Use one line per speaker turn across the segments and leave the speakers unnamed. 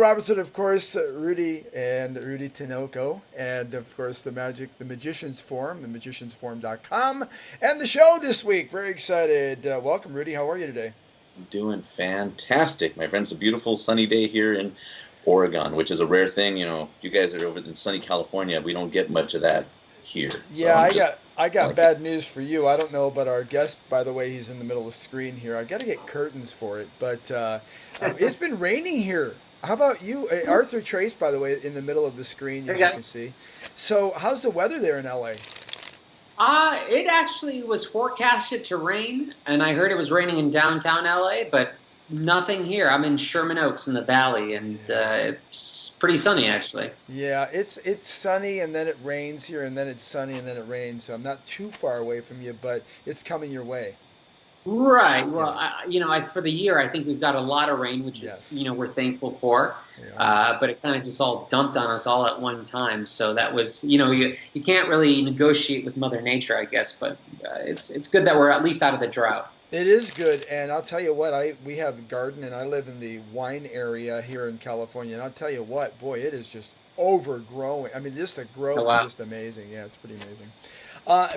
Robertson, of course, Rudy and Rudy Tinoco, and of course the Magicians Forum, themagiciansforum.com, and the show this week. Very excited. Welcome, Rudy. How are you today?
I'm doing fantastic, my friend. It's a beautiful sunny day here in Oregon, which is a rare thing. You know, you guys are over in sunny California. We don't get much of that here. So
Yeah,
I'm
I
just
got I got
like it.
bad news for you. I don't know about our guest, by the way. He's in the middle of the screen here. I got to get curtains for it, but it's been raining here. How about you, Arthur Trace? By the way, in the middle of the screen,
Hey
as you can
guys.
see. So, how's the weather there in LA?
It actually was forecasted to rain, and I heard it was raining in downtown LA, but nothing here. I'm in Sherman Oaks in the valley, and it's pretty sunny actually.
Yeah, it's sunny and then it rains here, and then it's sunny and then it rains. So I'm not too far away from you, but it's coming your way.
Right. Well,
Yeah.
for the year, I think we've got a lot of rain, which is,
Yes.
we're thankful for.
We are.
But it kind of just all dumped on us all at one time. So that was, you can't really negotiate with Mother Nature, I guess. But it's good that we're at least out of the drought.
It is good, and I'll tell you what. We have a garden, and I live in the wine area here in California. And I'll tell you what, boy, it is just overgrowing. I mean, just the
Oh
growth is
wow.
just amazing. Yeah, it's pretty amazing.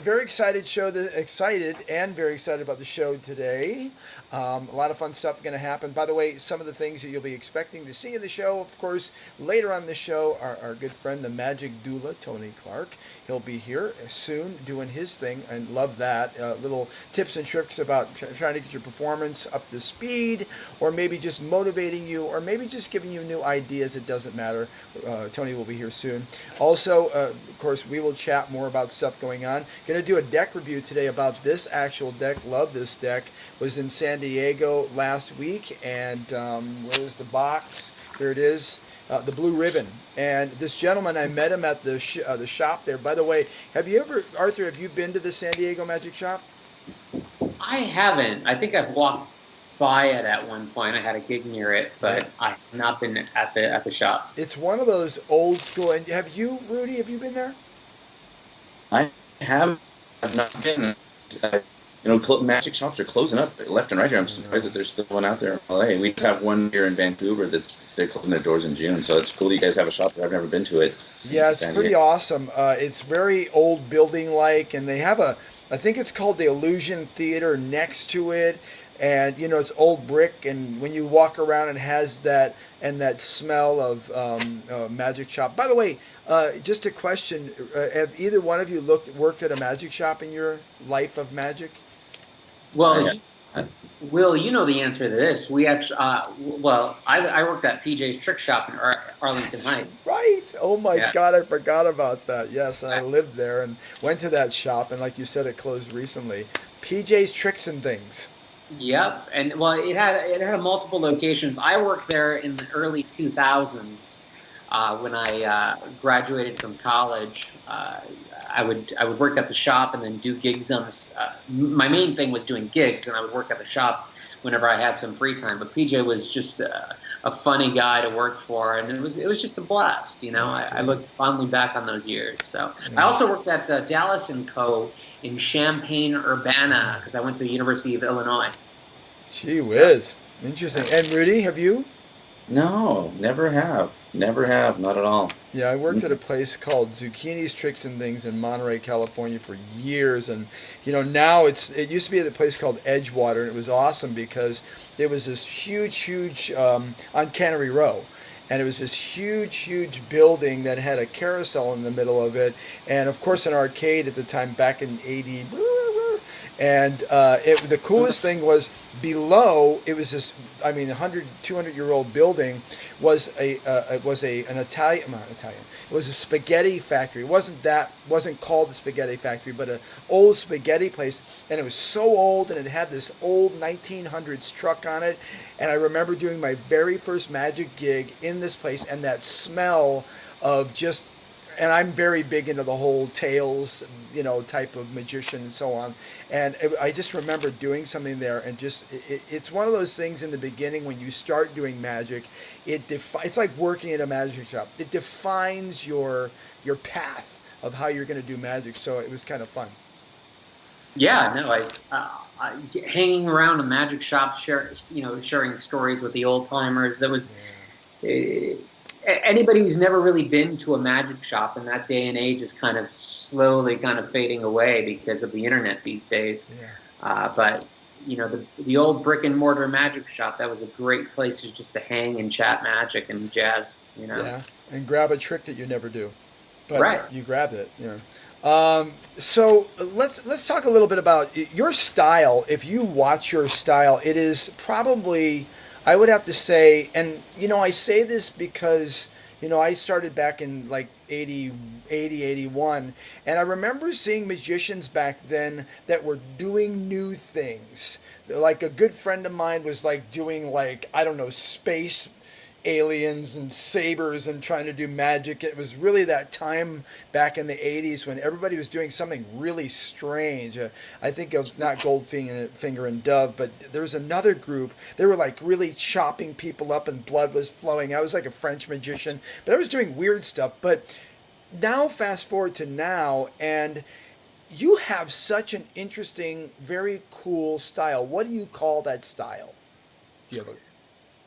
Very excited and very excited about the show today. A lot of fun stuff going to happen. By the way, some of the things that you'll be expecting to see in the show, of course, later on the show, our good friend, the Magic Doula, Tony Clark. He'll be here soon doing his thing, and love that. Little tips and tricks about trying to get your performance up to speed, or maybe just motivating you, or maybe just giving you new ideas. It doesn't matter. Tony will be here soon. Also, of course, we will chat more about stuff going on. Going to do a deck review today about this actual deck. Love this deck. Was in San Diego last week, and where's the box? Here it is. The Blue Ribbon. And this gentleman, I met him at the shop there. By the way, Arthur, have you been to the San Diego Magic Shop?
I haven't. I think I've walked by it at one point. I had a gig near it,
Yeah.
but I've not been at the shop.
It's one of those old school. And have you, Rudy? Have you been there?
I have not been. Magic shops are closing up left and right here. I'm surprised that there's still one out there in LA. We have one here in Vancouver that they're closing their doors in June. So it's cool that you guys have a shop there. I've never been to it
Yeah,
in
it's
San
pretty
Diego.
awesome. It's very old building like, and they have I think it's called the Illusion Theater next to it. And it's old brick, and when you walk around, it has that smell of magic shop. By the way, just a question: have either one of you worked at a magic shop in your life of magic?
Well,
Yeah.
Will, you know the answer to this. We actually, I worked at PJ's Trick Shop in Arlington
That's
Heights.
right. Oh my
Yeah.
God, I forgot about that. Yes, and I lived there and went to that shop, and like you said, it closed recently. PJ's Tricks and Things.
Yep, and well, it had multiple locations. I worked there in the early 2000s when I graduated from college. I would work at the shop and then do gigs on this. My main thing was doing gigs, and I would work at the shop whenever I had some free time. But PJ was just a funny guy to work for, and it was just a blast.
That's
I
good.
look fondly back on those years. So I
Yeah.
also worked at Dallas and Co. in Champaign Urbana because I went to the University of Illinois.
Gee
Yeah.
whiz. Interesting. And Rudy, have you?
No, never have. Never have. Not at all.
Yeah, I worked at a place called Zucchini's Tricks and Things in Monterey, California for years, and now it used to be at a place called Edgewater, and it was awesome because it was this huge on Cannery Row. And it was this huge building that had a carousel in the middle of it, and of course an arcade at the time back in '80. And the coolest thing was below. It was this, I mean, 100, 200 year old building was an Italian, not Italian. It was a spaghetti factory. Wasn't called the spaghetti factory, but an old spaghetti place. And it was so old, and it had this old 1900s truck on it. And I remember doing my very first magic gig in this place, and that smell of just, and I'm very big into the whole tales, type of magician and so on. And I just remember doing something there, and it's one of those things in the beginning when you start doing magic, it's like working at a magic shop. It defines your path of how you're going to do magic. So it was kind of fun.
Yeah, no, hanging around a magic shop, sharing stories with the old timers. That was
Yeah.
anybody who's never really been to a magic shop in that day and age is kind of slowly kind of fading away because of the internet these days.
Yeah.
But the old brick and mortar magic shop, that was a great place just to hang and chat magic and jazz.
Yeah, and grab a trick that you never do, but
Right.
you grabbed it. So let's talk a little bit about your style. If you watch your style, it is probably, I would have to say, and I say this because I started back in like 81, and I remember seeing magicians back then that were doing new things. Like a good friend of mine was like doing, like, I don't know, space aliens and sabers and trying to do magic. It was really that time back in the 80s when everybody was doing something really strange. I think of not Goldfinger and Dove, but there was another group. They were like really chopping people up and blood was flowing. I was like a French magician, but I was doing weird stuff. But now, fast forward to now, and you have such an interesting, very cool style. What do you call that style? Do you have a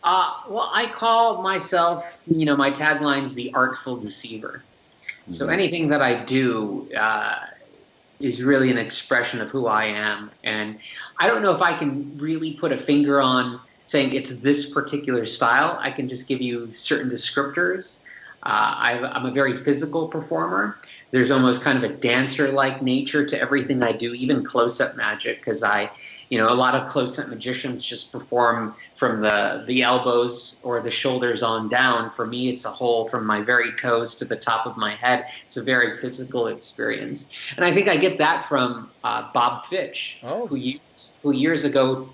Well, I call myself, my tagline's the artful deceiver. Mm-hmm. So anything that I do is really an expression of who I am. And I don't know if I can really put a finger on saying it's this particular style. I can just give you certain descriptors. I'm a very physical performer. There's almost kind of a dancer-like nature to everything I do, even close-up magic, because a lot of close-up magicians just perform from the elbows or the shoulders on down. For me, it's a whole from my very toes to the top of my head. It's a very physical experience. And I think I get that from Bob Fitch, who years ago,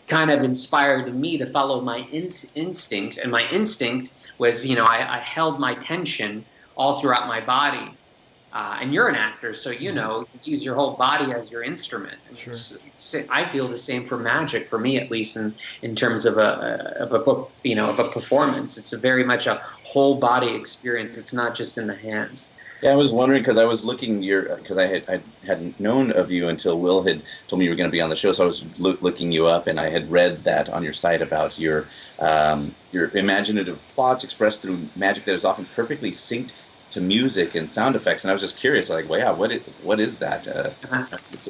kind of inspired me to follow my instinct. And my instinct was, I held my tension all throughout my body. And you're an actor, so you use your whole body as your instrument.
Sure.
I feel the same for magic, for me at least, in terms of a performance. It's very much a whole body experience. It's not just in the hands.
Yeah, I was wondering because I was looking because I hadn't known of you until Will had told me you were going to be on the show. So I was looking you up, and I had read that on your site about your imaginative thoughts expressed through magic that is often perfectly synced to music and sound effects. And I was just curious, like, wow, what is that?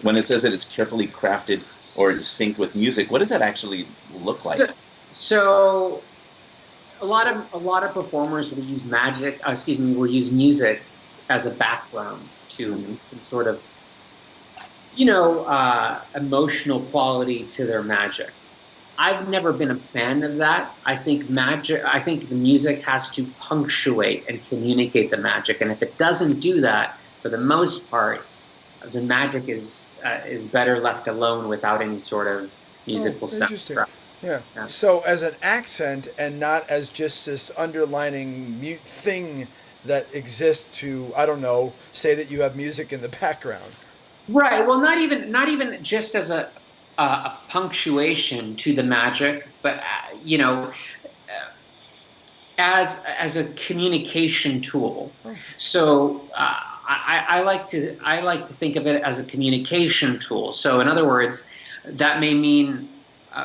When it says that it's carefully crafted or synced with music, what does that actually look like?
So a lot of performers will use will use music as a background to some sort of, emotional quality to their magic. I've never been a fan of that. I think the music has to punctuate and communicate the magic. And if it doesn't do that, for the most part, the magic is better left alone without any sort of musical soundtrack.
Yeah. So as an accent and not as just this underlining mute thing that exists to, I don't know, say that you have music in the background.
Right. Well, not even just as a punctuation to the magic, but as a communication tool. Oh. So I like to think of it as a communication tool. So in other words, that may mean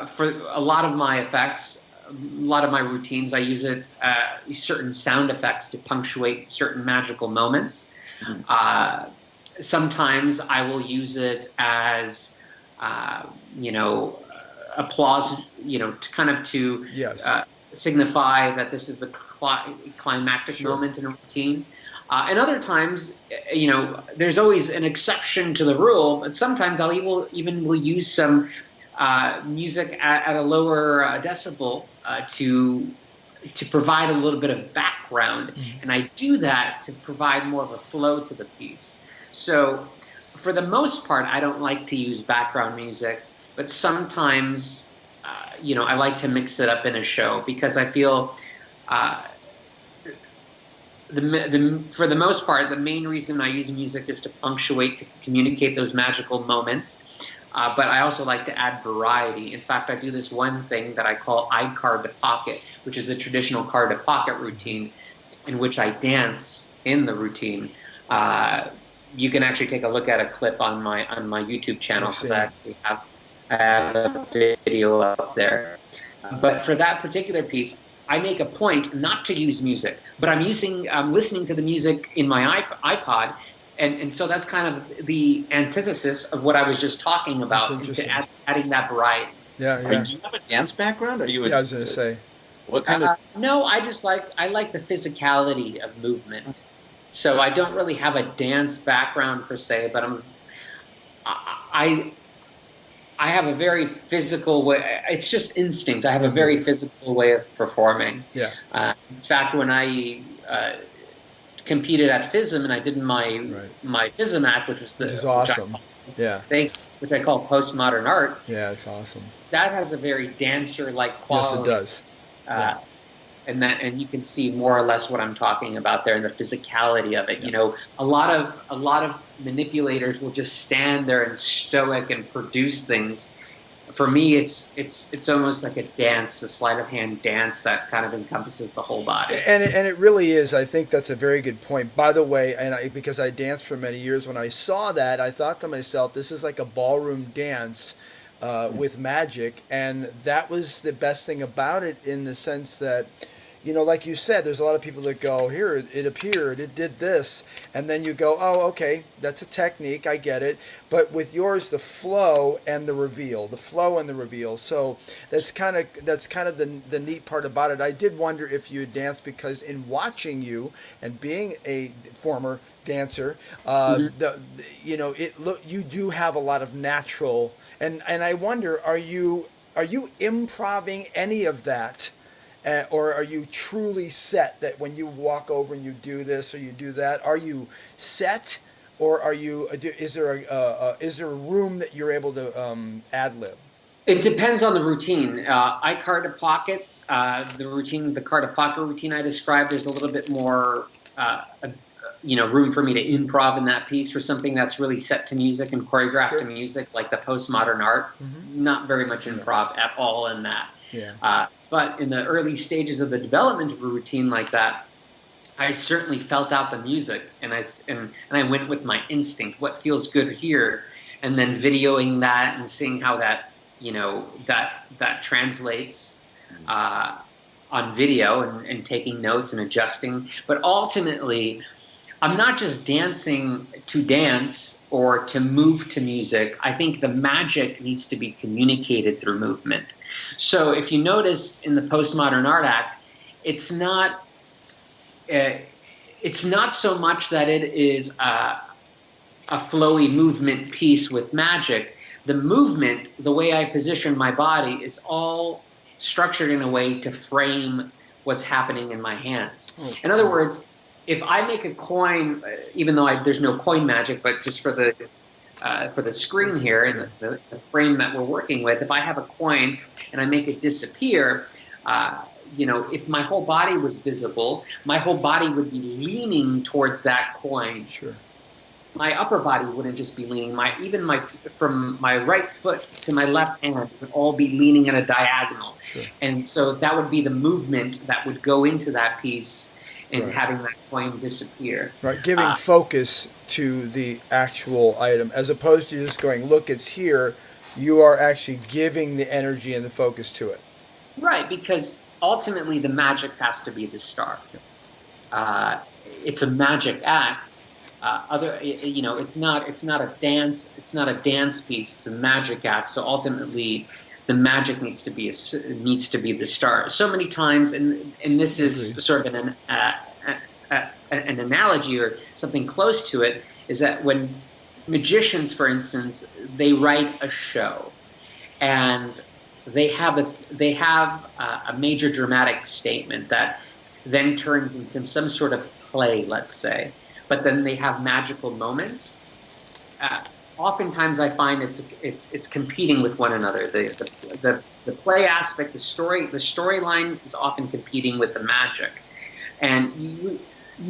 for a lot of my effects, a lot of my routines, I use certain sound effects to punctuate certain magical moments. Mm-hmm. Sometimes I will use it as applause, to
yes.
Signify that this is the climactic
sure.
moment in a routine. And other times, there's always an exception to the rule, but sometimes I will use some music at a lower decibel to provide a little bit of background. Mm-hmm. And I do that to provide more of a flow to the piece. So for the most part, I don't like to use background music, but sometimes, I like to mix it up in a show because I feel for the most part, the main reason I use music is to punctuate, to communicate those magical moments. But I also like to add variety. In fact, I do this one thing that I call eye card to pocket, which is a traditional card to pocket routine in which I dance in the routine. You can actually take a look at a clip on my YouTube channel because I actually have a video up there. But for that particular piece, I make a point not to use music, but I'm listening to the music in my iPod, and so that's kind of the antithesis of what I was just talking about,
That's interesting.
adding that variety.
Yeah,
Do you have a dance background? Are you?
Yeah, I was going to say.
What kind of?
No, I like the physicality of movement. So I don't really have a dance background per se, but I have a very physical way. It's just instinct. I have a very physical way of performing.
Yeah.
In fact, when I competed at FISM and I did my FISM act, which is
awesome.
Which I call postmodern art.
Yeah, it's awesome.
That has a very dancer-like quality.
Yes, it does.
And you can see more or less what I'm talking about there, and the physicality of it.
Yeah.
You know, a lot of manipulators will just stand there and stoic and produce things. For me, it's almost like a dance, a sleight of hand dance that kind of encompasses the whole body.
And it really is. I think that's a very good point. By the way, because I danced for many years, when I saw that, I thought to myself, this is like a ballroom dance with magic, and that was the best thing about it, in the sense that, you know, like you said, there's a lot of people that go, here, it appeared, it did this, and then you go, oh, okay, that's a technique, I get it. But with yours, the flow and the reveal. So that's kind of the neat part about it. I did wonder if you had danced, because in watching you and being a former dancer, you do have a lot of natural, and I wonder, are you improving any of that? Or are you truly set, that when you walk over and you do this or you do that, are you set, or is there a room that you're able to ad lib?
It depends on the routine. I card a pocket. The card a pocket routine I described, there's a little bit more room for me to improv in that piece. For something that's really set to music and choreographed to music, like the postmodern art, not very much improv at all in that.
Yeah.
But in the early stages of the development of a routine like that, I certainly felt out the music, and I went with my instinct, what feels good here, and then videoing that and seeing how that that translates on video, and taking notes and adjusting. But ultimately, I'm not just dancing to dance or to move to music. I think the magic needs to be communicated through movement. So if you notice in the Postmodern Art Act, it's not so much that it is a flowy movement piece with magic. The movement, the way I position my body, is all structured in a way to frame what's happening in my hands. In other words, if I make a coin, even though there's no coin magic, but just for the screen here and the frame that we're working with, if I have a coin and I make it disappear, if my whole body was visible, my whole body would be leaning towards that coin.
Sure.
My upper body wouldn't just be leaning. From my right foot to my left hand would all be leaning in a diagonal.
Sure.
And so that would be the movement that would go into that piece, and having that coin disappear.
Right, giving focus to the actual item, as opposed to just going, look, it's here. You are actually giving the energy and the focus to it.
Right, because ultimately the magic has to be the star. It's a magic act. It's not a dance. It's not a dance piece. It's a magic act. So ultimately, the magic needs to be the star. So many times, and this is sort of an analogy or something close to it, is that when magicians, for instance, they write a show, and they have a major dramatic statement that then turns into some sort of play, let's say, but then they have magical moments. Oftentimes, I find it's competing with one another. The play aspect, the storyline is often competing with the magic, and you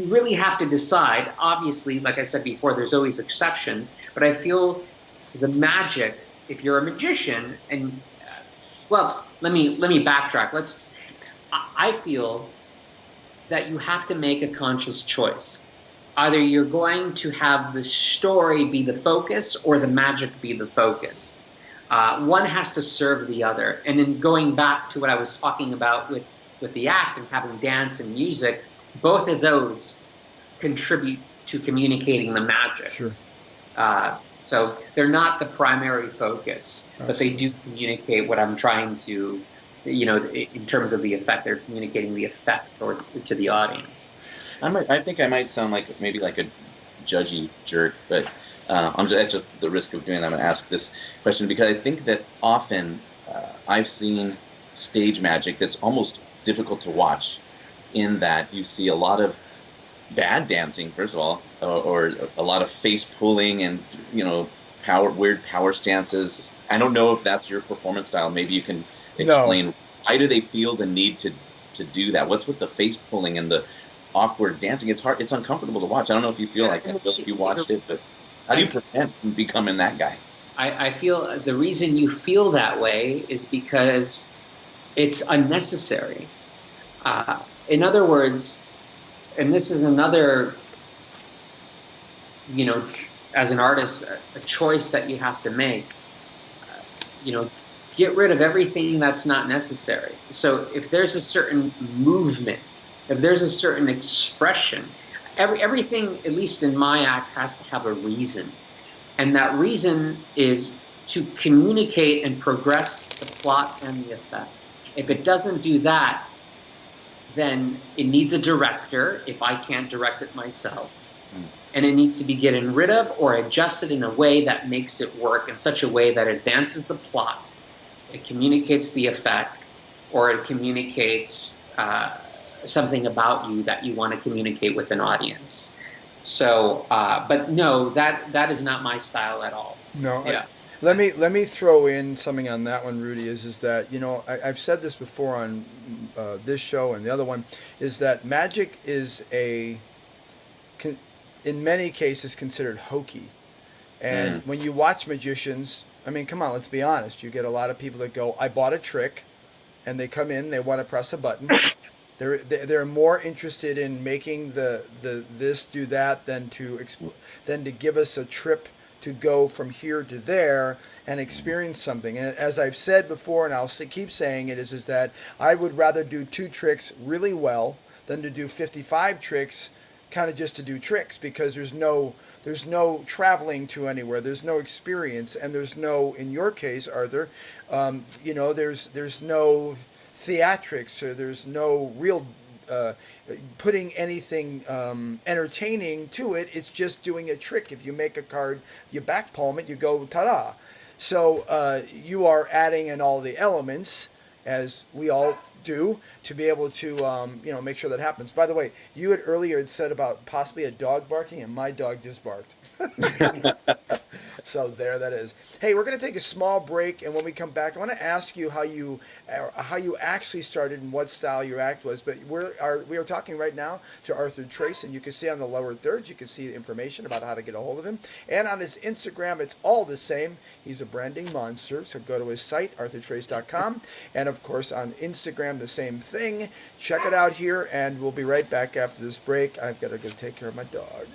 really have to decide. Obviously, like I said before, there's always exceptions, but I feel the magic. If you're a magician, and let me backtrack. I feel that you have to make a conscious choice. Either you're going to have the story be the focus or the magic be the focus. One has to serve the other. And then going back to what I was talking about with the act and having dance and music, both of those contribute to communicating the magic.
Sure.
So they're not the primary focus, but they do communicate what I'm trying to, in terms of the effect. They're communicating the effect to the audience.
I think I might sound like maybe like a judgy jerk, but that's just the risk of doing that. I'm going to ask this question because I think that often I've seen stage magic that's almost difficult to watch, in that you see a lot of bad dancing, first of all, or a lot of face pulling and weird power stances. I don't know if that's your performance style. Maybe you can explain why do they feel the need to do that? What's with the face pulling and the awkward dancing? It's hard. It's uncomfortable to watch. I don't know if you feel like that, Bill, if you watched it, but how do you prevent from becoming that guy?
I feel the reason you feel that way is because it's unnecessary. In other words, and this is another, as an artist, a choice that you have to make. Get rid of everything that's not necessary. So if there's a certain movement, if there's a certain expression, everything, at least in my act, has to have a reason. And that reason is to communicate and progress the plot and the effect. If it doesn't do that, then it needs a director, if I can't direct it myself. And it needs to be getting rid of or adjusted in a way that makes it work in such a way that advances the plot, it communicates the effect, or it communicates something about you that you want to communicate with an audience. So, but no, that is not my style at all.
No.
Yeah.
Let me throw in something on that one, Rudy. Is that I've said this before on this show and the other one, is that magic is in many cases considered hokey, and when you watch magicians, I mean, come on, let's be honest. You get a lot of people that go, "I bought a trick," and they come in, they want to press a button. They're more interested in making the this do that than to give us a trip to go from here to there and experience something. And as I've said before, and I'll keep saying it, is that I would rather do 2 tricks really well than to do 55 tricks kind of just to do tricks, because there's no traveling to anywhere, there's no experience, and there's no, in your case, Arthur, there's no theatrics, or there's no real putting anything entertaining to it. It's just doing a trick. If you make a card, you back palm it, you go ta-da. So you are adding in all the elements, as we all do, to be able to make sure that happens. By the way, you had earlier said about possibly a dog barking, and my dog just barked. So there that is. Hey, we're going to take a small break, and when we come back, I want to ask you how you actually started and what style your act was. But we are talking right now to Arthur Trace, and you can see on the lower thirds, you can see information about how to get a hold of him. And on his Instagram, it's all the same. He's a branding monster, so go to his site, arthurtrace.com. And of course, on Instagram, the same thing. Check it out here, and we'll be right back after this break. I've got to go take care of my dog.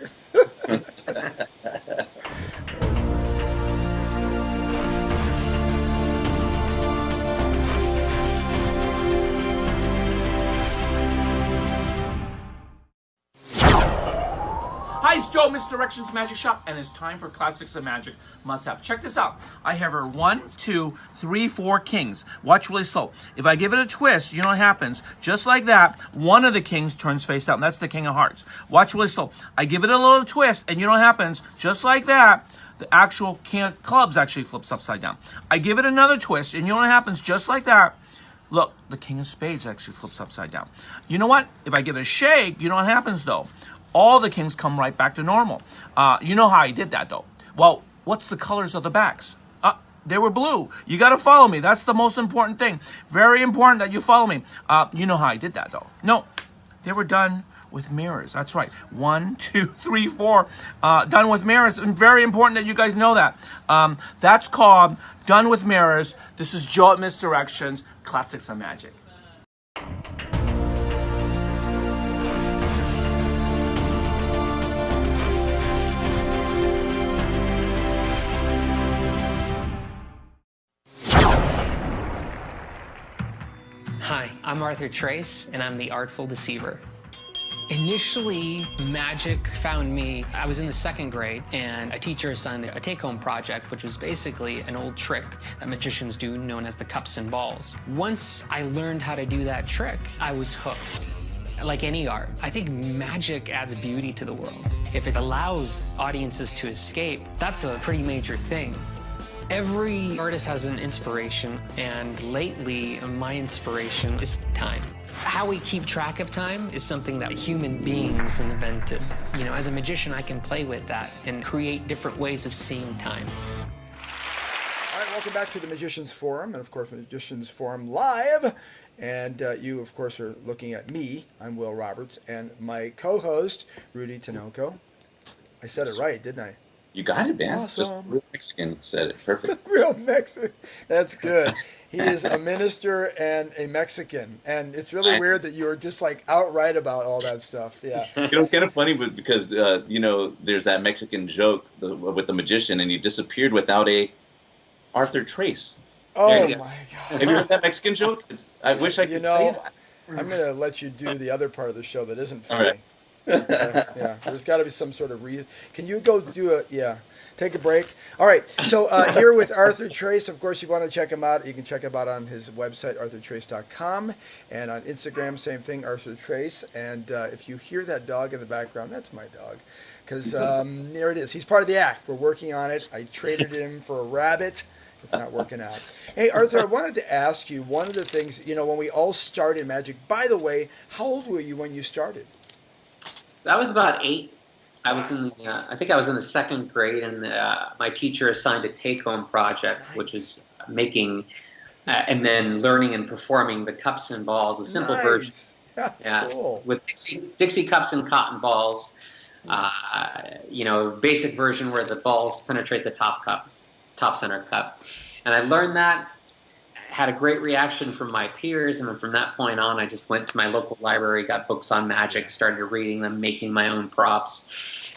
Hi, it's Joe, Misdirections Magic Shop, and it's time for Classics of Magic must-have. Check this out. I have her 1, 2, 3, 4 kings. Watch really slow. If I give it a twist, you know what happens? Just like that, one of the kings turns face down. That's the King of Hearts. Watch really slow. I give it a little twist, and you know what happens? Just like that, the actual King of Clubs actually flips upside down. I give it another twist, and you know what happens? Just like that, look, the King of Spades actually flips upside down. You know what? If I give it a shake, you know what happens, though? All the kings come right back to normal. You know how I did that, though. Well, what's the colors of the backs? They were blue. You got to follow me. That's the most important thing. Very important that you follow me. You know how I did that, though. No, they were done with mirrors. That's right. 1, 2, 3, 4. Done with mirrors. And very important that you guys know that. That's called Done with Mirrors. This is Joe at Misdirections, Classics of Magic.
I'm Arthur Trace, and I'm the Artful Deceiver. Initially, magic found me. I was in the 2nd grade, and a teacher assigned a take-home project, which was basically an old trick that magicians do known as the cups and balls. Once I learned how to do that trick, I was hooked. Like any art, I think magic adds beauty to the world. If it allows audiences to escape, that's a pretty major thing. Every artist has an inspiration, and lately, my inspiration is time. How we keep track of time is something that human beings invented. You know, as a magician, I can play with that and create different ways of seeing time.
All right, welcome back to the Magicians Forum, and of course, Magicians Forum Live. And you, of course, are looking at me. I'm Will Roberts, and my co-host, Rudy Tinoco. I said it right, didn't I?
You got it, man.
Awesome.
Just real Mexican said it. Perfect.
Real Mexican. That's good. He is a minister and a Mexican. And it's really weird that you're just like outright about all that stuff. Yeah.
You know, it's kind of funny because, you know, there's that Mexican joke with the magician, and he disappeared without a Arthur Trace.
Oh,
you
my
go.
God.
Have you heard that Mexican joke? I wish I could say that.
I'm going to let you do the other part of the show that isn't
All
funny.
right.
Yeah, there's got to be some sort of reason. Can you go do a, take a break? All right, so here with Arthur Trace, of course, you want to check him out. You can check him out on his website, arthurtrace.com, and on Instagram, same thing, Arthur Trace. And if you hear that dog in the background, that's my dog, because there it is. He's part of the act. We're working on it. I traded him for a rabbit. It's not working out. Hey, Arthur, I wanted to ask you, one of the things, you know, when we all started magic, by the way, how old were you when you started?
I was about 8. I was in the, I think I was in the 2nd grade, and my teacher assigned a take-home project, which is making and then learning and performing the cups and balls, a simple version.
That's cool.
With Dixie cups and cotton balls. You know, basic version where the balls penetrate the top center cup. And I learned that, had a great reaction from my peers, and then from that point on, I just went to my local library, got books on magic, started reading them, making my own props,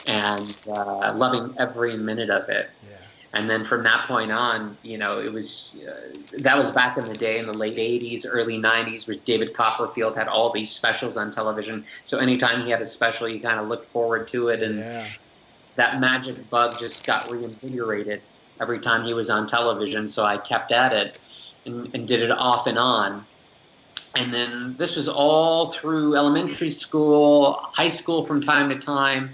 and loving every minute of it.
Yeah.
And then from that point on, you know, it was that was back in the day, in the late 80s, early 90s, where David Copperfield had all these specials on television. So anytime he had a special, you kind of looked forward to it, and that magic bug just got reinvigorated every time he was on television. So I kept at it. And did it off and on. And then this was all through elementary school, high school from time to time.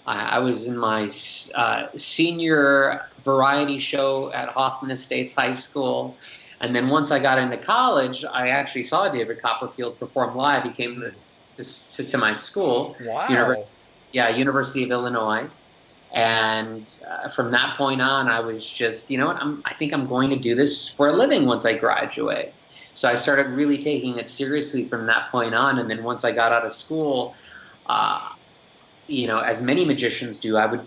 I was in my senior variety show at Hoffman Estates High School. And then once I got into college, I actually saw David Copperfield perform live. He came to my school.
Wow.
University of Illinois. And from that point on, I was just, you know what, I think I'm going to do this for a living once I graduate. So I started really taking it seriously from that point on. And then once I got out of school, you know, as many magicians do, I would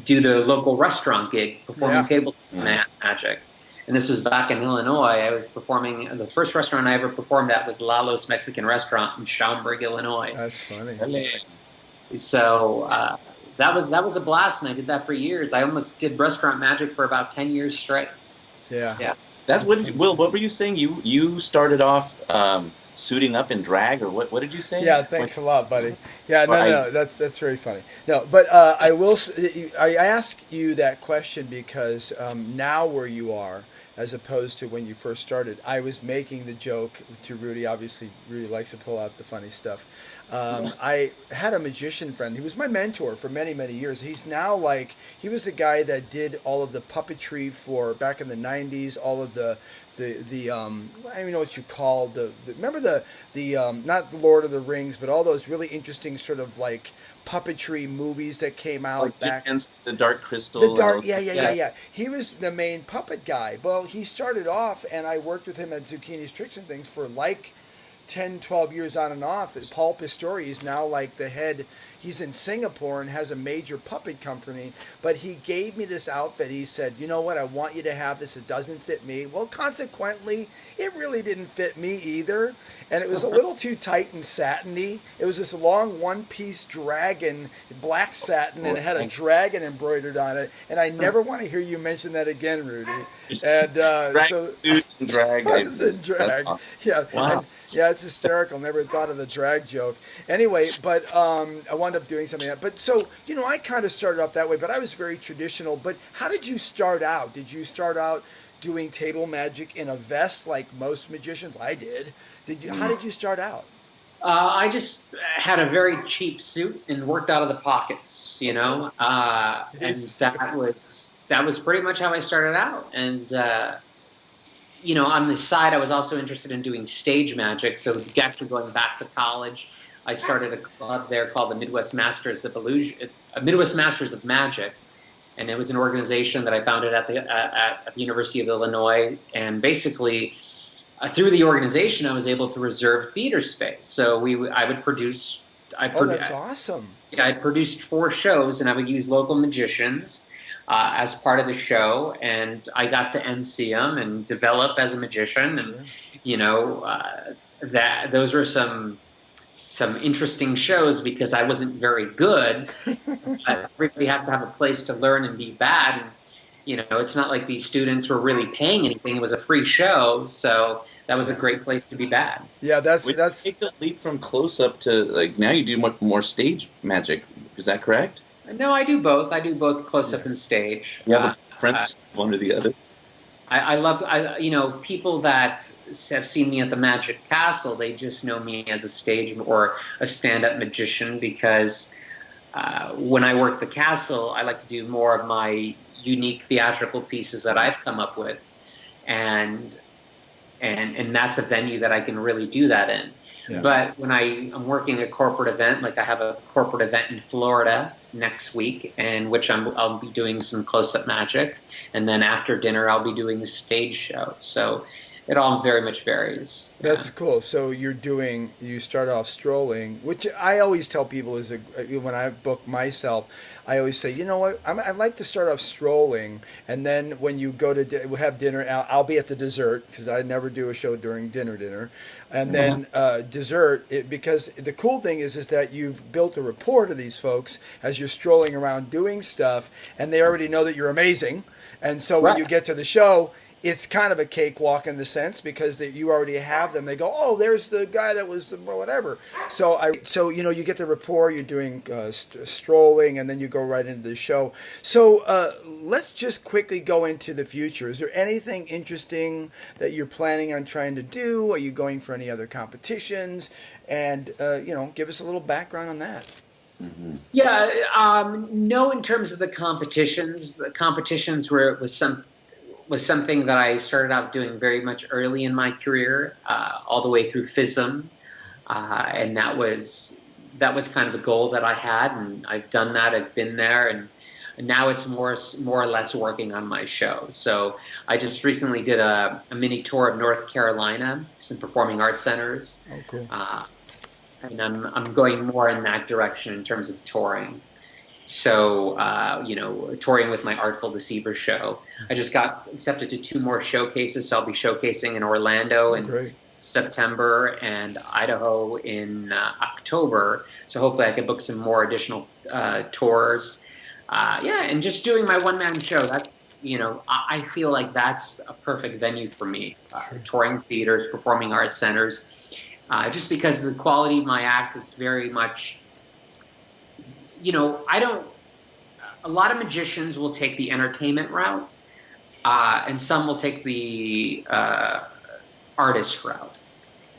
do the local restaurant gig, performing table magic. And this was back in Illinois. I was performing, the first restaurant I ever performed at was Lalo's Mexican Restaurant in Schaumburg, Illinois.
That's funny.
So that was a blast, and I did that for years. I almost did restaurant magic for about 10 years straight.
Yeah.
That's what, Will, what were you saying? You started off suiting up in drag, or what did you say?
Yeah, thanks a lot, buddy. Yeah, no, that's very funny. No, but I ask you that question because now where you are, as opposed to when you first started, I was making the joke to Rudy. Obviously, Rudy likes to pull out the funny stuff. I had a magician friend. He was my mentor for many, many years. He's now he was the guy that did all of the puppetry for back in the 90s, all of the I don't even know what you call remember the not the Lord of the Rings, but all those really interesting sort of puppetry movies that came out back.
Against the Dark Crystal.
The Dark, yeah. He was the main puppet guy. Well, he started off, and I worked with him at Zucchini's Tricks and Things for 10, 12 years on and off. Paul Pistori is now like the head. He's in Singapore and has a major puppet company. But he gave me this outfit. He said, you know what, I want you to have this. It doesn't fit me. Well, consequently, it really didn't fit me either. And it was a little too tight and satiny. It was this long one-piece dragon, black satin, and it had a dragon embroidered on it. And I never want to hear you mention that again, Rudy. And so...
Drag.
Drag. Yeah.
Wow.
And, yeah, it's hysterical. Never thought of the drag joke. Anyway, but I wound up doing something. But so, you know, I kind of started off that way, but I was very traditional. But how did you start out? Did you start out doing table magic in a vest like most magicians? I did. How did you start out?
I just had a very cheap suit and worked out of the pockets, you know, and that was pretty much how I started out. And you know, on the side, I was also interested in doing stage magic. So after going back to college, I started a club there called the Midwest Masters of Illusion, Midwest Masters of Magic, and it was an organization that I founded at the University of Illinois. And basically, through the organization, I was able to reserve theater space. So I would produce.
That's awesome.
Yeah, I produced 4 shows, and I would use local magicians as part of the show, and I got to MC them and develop as a magician, and you know that those were some interesting shows because I wasn't very good. Everybody has to have a place to learn and be bad, and you know it's not like these students were really paying anything. It was a free show, so that was a great place to be bad.
Yeah, that's
take the leap from close up to like now you do much more stage magic. Is that correct?
No, I do both. I do both close up and stage.
Yeah, preference one or the other.
I love, you know, people that have seen me at the Magic Castle, they just know me as a stage or a stand-up magician because when I work the castle, I like to do more of my unique theatrical pieces that I've come up with, and that's a venue that I can really do that in. Yeah. But when I'm working a corporate event, like I have a corporate event in Florida next week, in which I'll be doing some close-up magic, and then after dinner I'll be doing a stage show. So it all very much varies.
That's cool. So you start off strolling, which I always tell people is when I book myself, I always say, you know what, I'd like to start off strolling, and then when you go to have dinner, I'll be at the dessert because I never do a show during dinner, and then dessert. Because the cool thing is that you've built a rapport to these folks as you're strolling around doing stuff, and they already know that you're amazing, and so when you get to the show, it's kind of a cakewalk in the sense because you already have them. They go, oh, there's the guy that was whatever. So you know, you get the rapport. You're doing strolling, and then you go right into the show. So let's just quickly go into the future. Is there anything interesting that you're planning on trying to do? Are you going for any other competitions? And you know, give us a little background on that.
Mm-hmm. Yeah, no. In terms of the competitions was something that I started out doing very much early in my career, all the way through FISM, and that was kind of a goal that I had, and I've done that. I've been there, and now it's more or less working on my show. So I just recently did a mini tour of North Carolina, some performing arts centers.
Oh, cool.
And I'm going more in that direction in terms of touring. So, you know, touring with my Artful Deceiver show. I just got accepted to 2 more showcases. So I'll be showcasing in Orlando in September and Idaho in October. So hopefully I can book some more additional tours. And just doing my one-man show. That's, you know, I feel like that's a perfect venue for me. Touring theaters, performing arts centers. Just because the quality of my act is very much... You know, a lot of magicians will take the entertainment route, and some will take the artist route.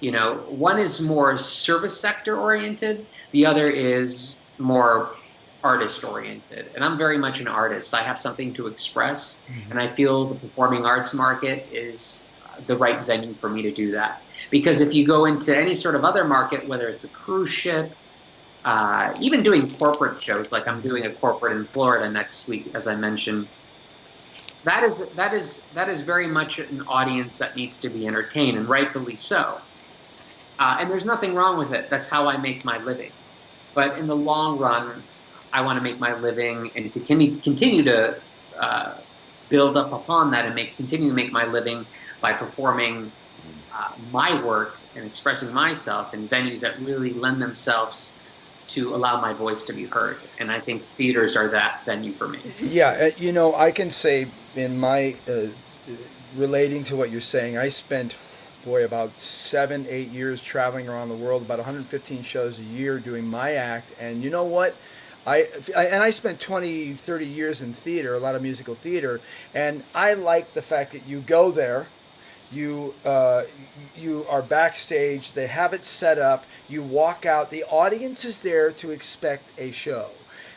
You know, one is more service sector oriented, the other is more artist oriented. And I'm very much an artist. I have something to express, and I feel the performing arts market is the right venue for me to do that. Because if you go into any sort of other market, whether it's a cruise ship, even doing corporate shows, like I'm doing a corporate in Florida next week, as I mentioned, that is very much an audience that needs to be entertained, and rightfully so. And there's nothing wrong with it. That's how I make my living. But in the long run, I want to make my living and to continue to build up upon that and continue to make my living by performing my work and expressing myself in venues that really lend themselves to allow my voice to be heard. And I think theaters are that venue for me.
Yeah, I can say in my relating to what you're saying, I spent, boy, about 7-8 years traveling around the world, about 115 shows a year doing my act. And you know what? I spent 20-30 years in theater, a lot of musical theater, and I like the fact that you go there, you are backstage, they have it set up, you walk out, the audience is there to expect a show.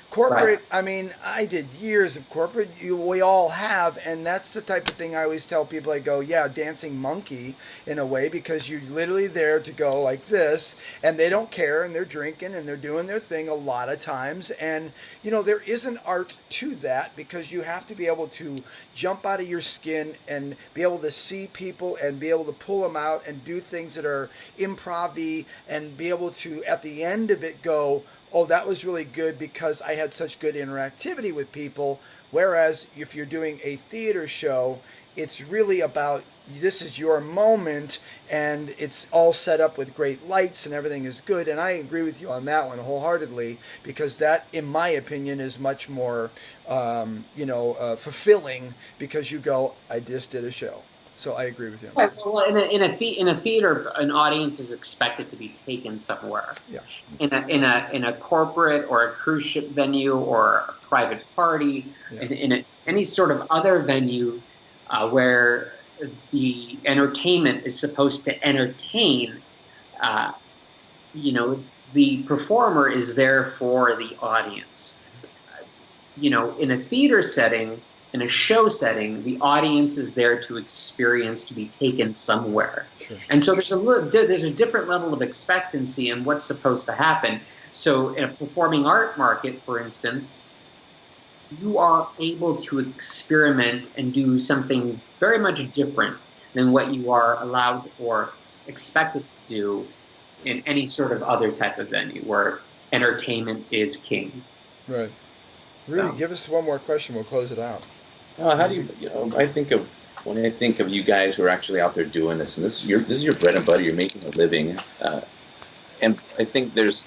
Corporate,
Right.
I mean, I did years of corporate. We all have, and that's the type of thing I always tell people. I go, yeah, dancing monkey in a way, because you're literally there to go like this, and they don't care, and they're drinking, and they're doing their thing a lot of times. And, there is an art to that, because you have to be able to jump out of your skin and be able to see people and be able to pull them out and do things that are improv-y and be able to, at the end of it, go, oh, that was really good because I had such good interactivity with people. Whereas if you're doing a theater show, it's really about this is your moment, and it's all set up with great lights and everything is good. And I agree with you on that one wholeheartedly, because that, in my opinion, is much more, fulfilling, because you go, I just did a show. So I agree with you.
Right, well, in a theater, an audience is expected to be taken somewhere.
Yeah.
In a corporate or a cruise ship venue or a private party,
Yeah.
in any sort of other venue where the entertainment is supposed to entertain, the performer is there for the audience. In a theater setting, in a show setting, the audience is there to experience, to be taken somewhere.
Sure.
And so there's a different level of expectancy in what's supposed to happen. So in a performing art market, for instance, you are able to experiment and do something very much different than what you are allowed or expected to do in any sort of other type of venue where entertainment is king.
Right. Rudy,
So-
give us one more question. We'll close it out.
How do you, when I think of you guys who are actually out there doing this, and this is your bread and butter, you're making a living, and I think there's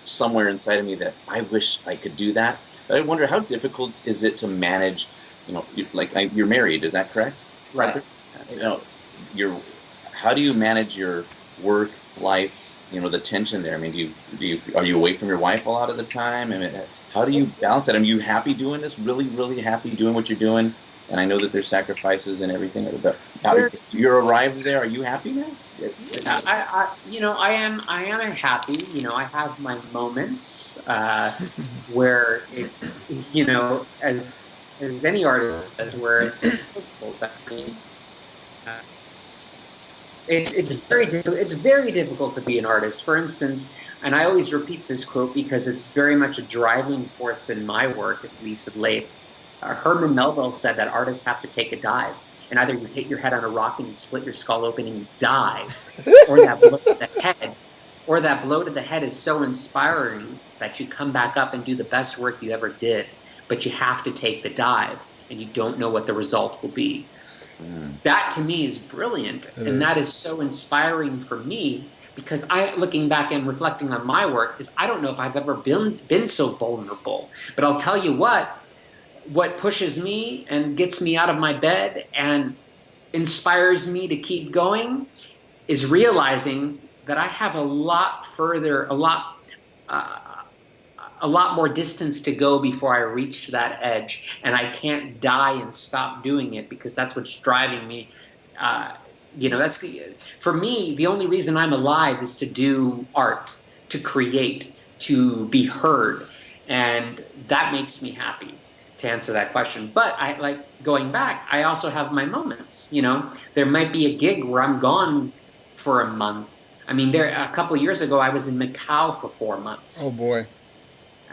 somewhere inside of me that I wish I could do that. But I wonder, how difficult is it to manage? You're married, is that correct?
Right.
How do you manage your work life? The tension there. I mean, are you away from your wife a lot of the time? I mean, how do you balance that? Are you happy doing this? Really, really happy doing what you're doing? And I know that there's sacrifices and everything, but you're arrived there. Are you happy now?
I am happy. I have my moments where as any artist says, where it's difficult. I mean, it's very difficult to be an artist. For instance, and I always repeat this quote because it's very much a driving force in my work, at least of late. Herman Melville said that artists have to take a dive, and either you hit your head on a rock and you split your skull open and you die, or that blow to the head is so inspiring that you come back up and do the best work you ever did. But you have to take the dive, and you don't know what the result will be. That to me is brilliant, and that is so inspiring for me, because looking back and reflecting on my work, is I don't know if I've ever been so vulnerable. But I'll tell you what pushes me and gets me out of my bed and inspires me to keep going is realizing that I have a lot more distance to go before I reach that edge, and I can't die and stop doing it, because that's what's driving me. For me, the only reason I'm alive is to do art, to create, to be heard, and that makes me happy, to answer that question. But going back, I also have my moments. There might be a gig where I'm gone for a month. I mean, a couple of years ago, I was in Macau for 4 months.
Oh boy.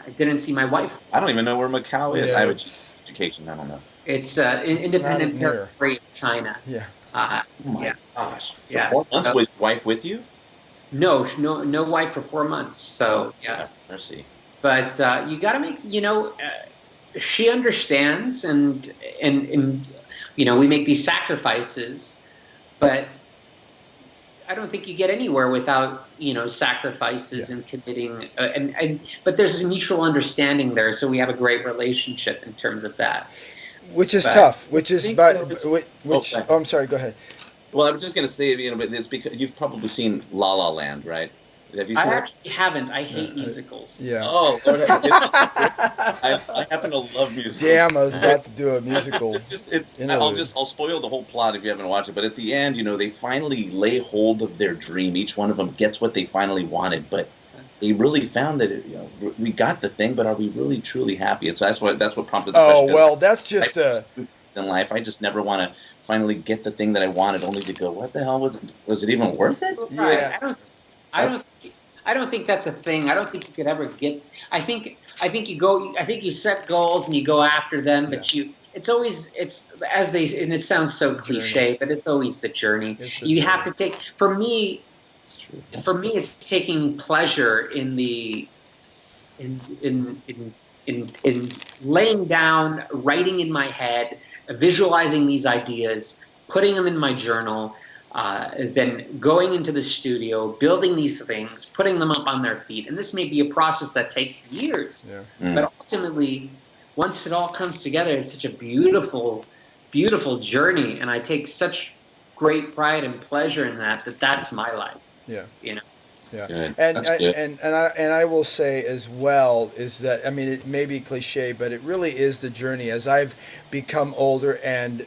I didn't see my wife.
I don't even know where Macau is.
Yeah,
I have
it's-
education. I don't know.
It's independent
not near.
territory of China.
Yeah.
Oh my
Yeah.
gosh.
Yeah.
For 4 months was wife with you?
No wife for 4 months. So yeah,
Mercy.
but you got to make, she understands, and we make these sacrifices, but I don't think you get anywhere without sacrifices and committing, but there's a mutual understanding there, so we have a great relationship in terms of that.
Which is
But
tough. Which is,
think
but
that it's-
which.
sorry.
Oh, I'm sorry. Go ahead.
Well, I was just going to say, but it's because you've probably seen La La Land, right? Have you
I
seen it?
actually haven't. I hate musicals.
Yeah.
Oh, Lord, I happen to love musicals.
Damn, I was about to do a musical.
I'll spoil the whole plot if you haven't watched it. But at the end, they finally lay hold of their dream. Each one of them gets what they finally wanted, but they really found that we got the thing, but are we really truly happy? And so that's what prompted the question.
Oh well, that's just
in life. I just never want to finally get the thing that I wanted, only to go, what the hell was it? Was it even worth it?
Right.
Yeah.
I don't think that's a thing. I don't think you could ever get. I think you set goals and you go after them, but it's always and it sounds so cliche, but it's always the journey. You have to take. For me, it's taking pleasure in laying down, writing in my head, visualizing these ideas, putting them in my journal. Then going into the studio, building these things, putting them up on their feet. And this may be a process that takes years.
Yeah.
But ultimately, once it all comes together, it's such a beautiful, beautiful journey. And I take such great pride and pleasure in that's my life.
Yeah. Yeah,
Good.
and
That's good.
and I will say as well is that, I mean, it may be cliche, but it really is the journey. As I've become older and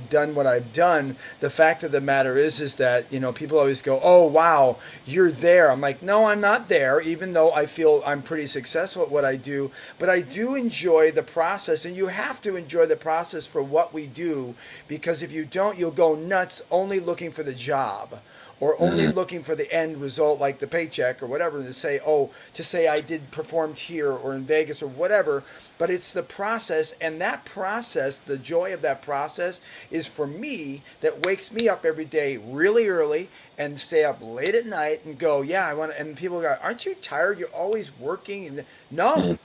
done what I've done, the fact of the matter is that people always go, "Oh wow, you're there." I'm like, no, I'm not there. Even though I feel I'm pretty successful at what I do, but I do enjoy the process, and you have to enjoy the process for what we do, because if you don't, you'll go nuts only looking for the job, or only looking for the end result, like the paycheck or whatever, to say I did performed here or in Vegas or whatever. But it's the process, and that process, the joy of that process, is for me that wakes me up every day really early and stay up late at night and go, yeah, I want to. And people go, aren't you tired? You're always working. And no,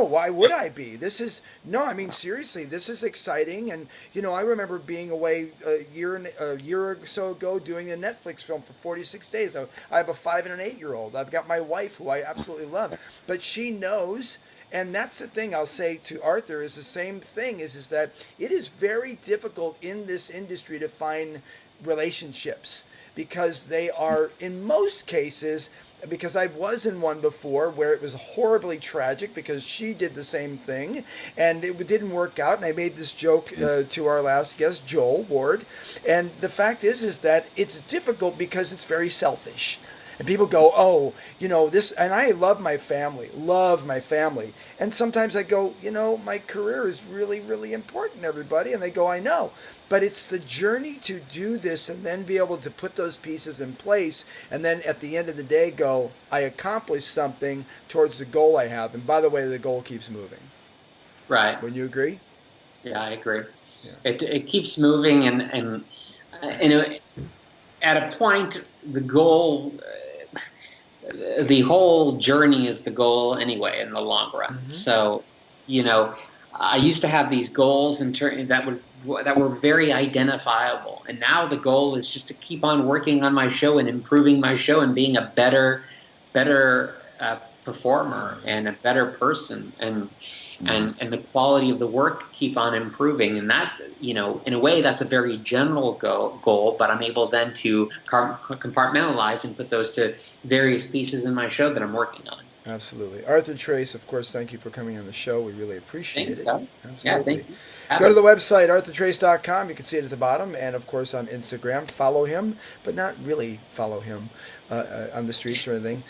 why would I be? I mean, seriously, this is exciting. And, I remember being away a year or so ago doing a Netflix film for 46 days. I have a 5 and an 8-year-old. I've got my wife, who I absolutely love. But she knows, and that's the thing I'll say to Arthur, is the same thing, is that it is very difficult in this industry to find relationships, because they are, in most cases, because I was in one before where it was horribly tragic, because she did the same thing and it didn't work out. And I made this joke to our last guest, Joel Ward. And the fact is that it's difficult because it's very selfish. And people go, oh, this, and I love my family. And sometimes I go, my career is really, really important, everybody. And they go, I know. But it's the journey to do this and then be able to put those pieces in place. And then at the end of the day, go, I accomplished something towards the goal I have. And by the way, the goal keeps moving.
Right.
Wouldn't you agree?
Yeah, I agree.
Yeah.
It keeps moving, and at a point, the goal, the whole journey is the goal anyway in the long run. Mm-hmm. So, I used to have these goals that were very identifiable, and now the goal is just to keep on working on my show and improving my show and being a better performer and a better person, and the quality of the work keep on improving. And that, in a way, that's a very general goal, but I'm able then to compartmentalize and put those to various pieces in my show that I'm working on.
Absolutely. Arthur Trace, of course, thank you for coming on the show. We really appreciate it.
Scott.
Absolutely.
Yeah, thank you.
Go to the website, arthurtrace.com. You can see it at the bottom. And, of course, on Instagram. Follow him, but not really follow him on the streets or anything.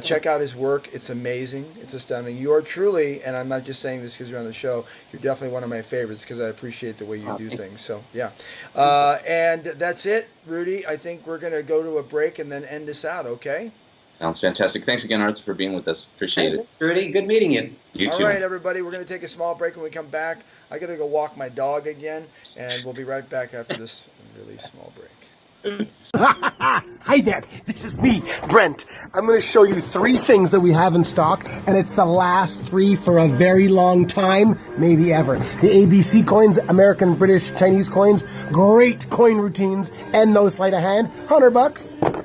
Check out his work. It's amazing. It's astounding. You are truly, and I'm not just saying this because you're on the show, you're definitely one of my favorites because I appreciate the way you do things. So, yeah. And that's it, Rudy. I think we're going to go to a break and then end this out, okay?
Sounds fantastic. Thanks again, Arthur, for being with us. Appreciate it.
Thanks, Rudy. Good meeting you.
You
All
too.
right, everybody. We're going to take a small break. When we come back, I got to go walk my dog again, and we'll be right back after this really small break.
Hi there, this is me, Brent. I'm going to show you 3 things that we have in stock, and it's the last 3 for a very long time, maybe ever. The ABC coins, American, British, Chinese coins, great coin routines, and no sleight of hand, $100.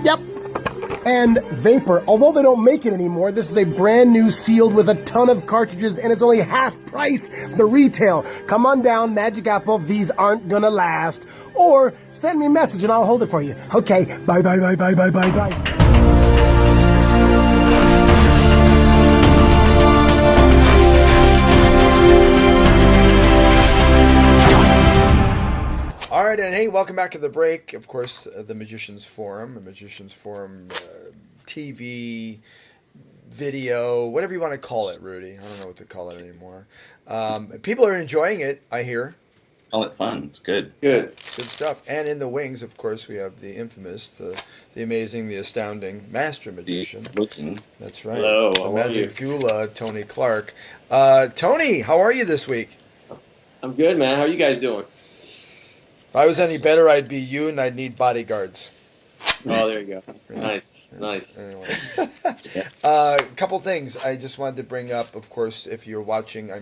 Yep. And Vapor, although they don't make it anymore, this is a brand new sealed with a ton of cartridges, and it's only half price the retail. Come on down, Magic Apple, these aren't gonna last. Or send me a message and I'll hold it for you. Okay, bye bye bye bye bye bye bye.
All right, and hey, welcome back to the break. Of course, the Magicians Forum, TV, video, whatever you want to call it, Rudy. I don't know what to call it anymore. People are enjoying it, I hear.
Call it fun. It's good.
Good stuff. And in the wings, of course, we have the infamous, the amazing, the astounding Master Magician. That's right.
Hello,
the
how are
Magic
you?
Gula, Tony Clark. Tony, how are you this week?
I'm good, man. How are you guys doing?
If I was any better, I'd be you, and I'd need bodyguards.
Oh, there you go. Nice.
Anyway. A couple things I just wanted to bring up. Of course, if you're watching, I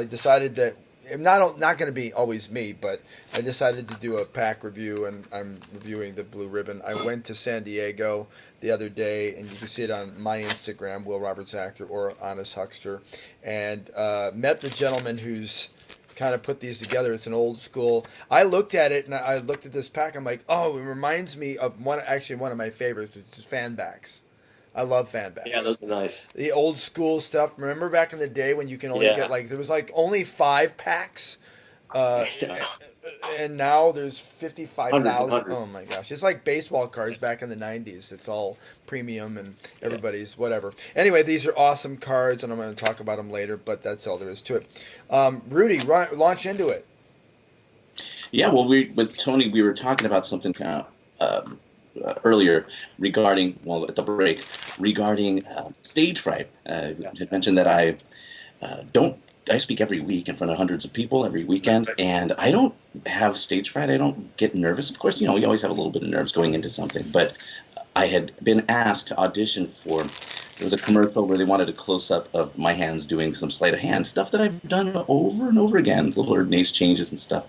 decided that I'm not going to be always me, but I decided to do a pack review, and I'm reviewing the Blue Ribbon. I went to San Diego the other day, and you can see it on my Instagram, Will Roberts Actor or Honest Huckster, and met the gentleman who's kind of put these together. It's an old school. I looked at it and I looked at this pack. I'm like, oh, it reminds me of one of my favorites, which is fan backs. I love fan backs.
Yeah, those are nice.
The old school stuff. Remember back in the day when you can only get there was only 5 packs, and now there's 55,000. Oh my gosh, it's like baseball cards back in the 90s. It's all premium and everybody's whatever. Anyway, these are awesome cards, and I'm going to talk about them later. But that's all there is to it. Rudy, launch into it.
Yeah, well, with Tony, we were talking about something earlier regarding, at the break, regarding stage fright. You had mentioned that I speak every week in front of hundreds of people every weekend, and I don't have stage fright. I don't get nervous. Of course, you always have a little bit of nerves going into something, but I had been asked to audition for, there was a commercial where they wanted a close-up of my hands doing some sleight of hand stuff that I've done over and over again, little ordinance changes and stuff,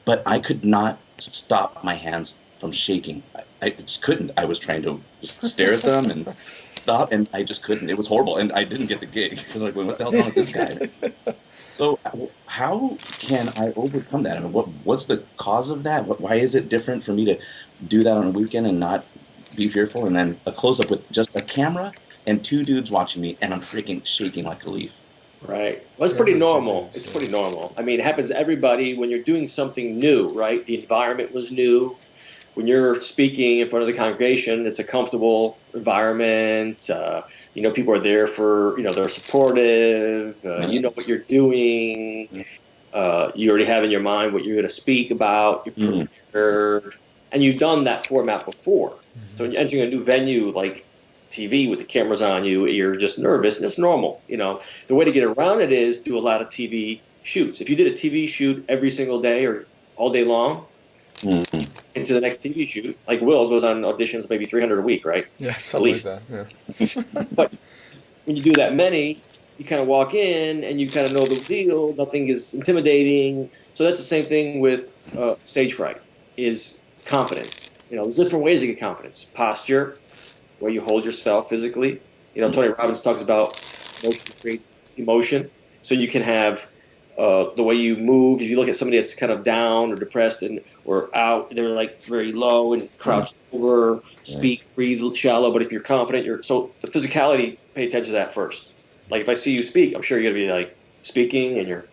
but I could not stop my hands from shaking. I just couldn't. I was trying to just stare at them and stop, and I just couldn't. It was horrible, and I didn't get the gig because like, what the hell's wrong with this guy? So, how can I overcome that? I mean, what's the cause of that? Why is it different for me to do that on a weekend and not be fearful? And then a close up with just a camera and 2 dudes watching me, and I'm freaking shaking like a leaf.
Right. Well, it's pretty normal. It's pretty normal. I mean, it happens to everybody when you're doing something new, right? The environment was new. When you're speaking in front of the congregation, it's a comfortable environment. People are there for, they're supportive. You know what you're doing. You already have in your mind what you're going to speak about. You're prepared. And you've done that format before. So when you're entering a new venue like TV with the cameras on you, you're just nervous, and it's normal. The way to get around it is do a lot of TV shoots. If you did a TV shoot every single day or all day long, into the next TV shoot, like Will goes on auditions maybe 300 a week, right?
Yeah, something like that. Yeah.
But when you do that many, you kind of walk in and you kind of know the deal. Nothing is intimidating. So that's the same thing with stage fright, is confidence. There's different ways to get confidence. Posture, where you hold yourself physically. Tony Robbins talks about motion creates emotion. So you can have the way you move. If you look at somebody that's kind of down or depressed or out, they're like very low and crouched over, speak, breathe shallow. But if you're confident, so the physicality, pay attention to that first. Like if I see you speak, I'm sure you're going to be like speaking and you're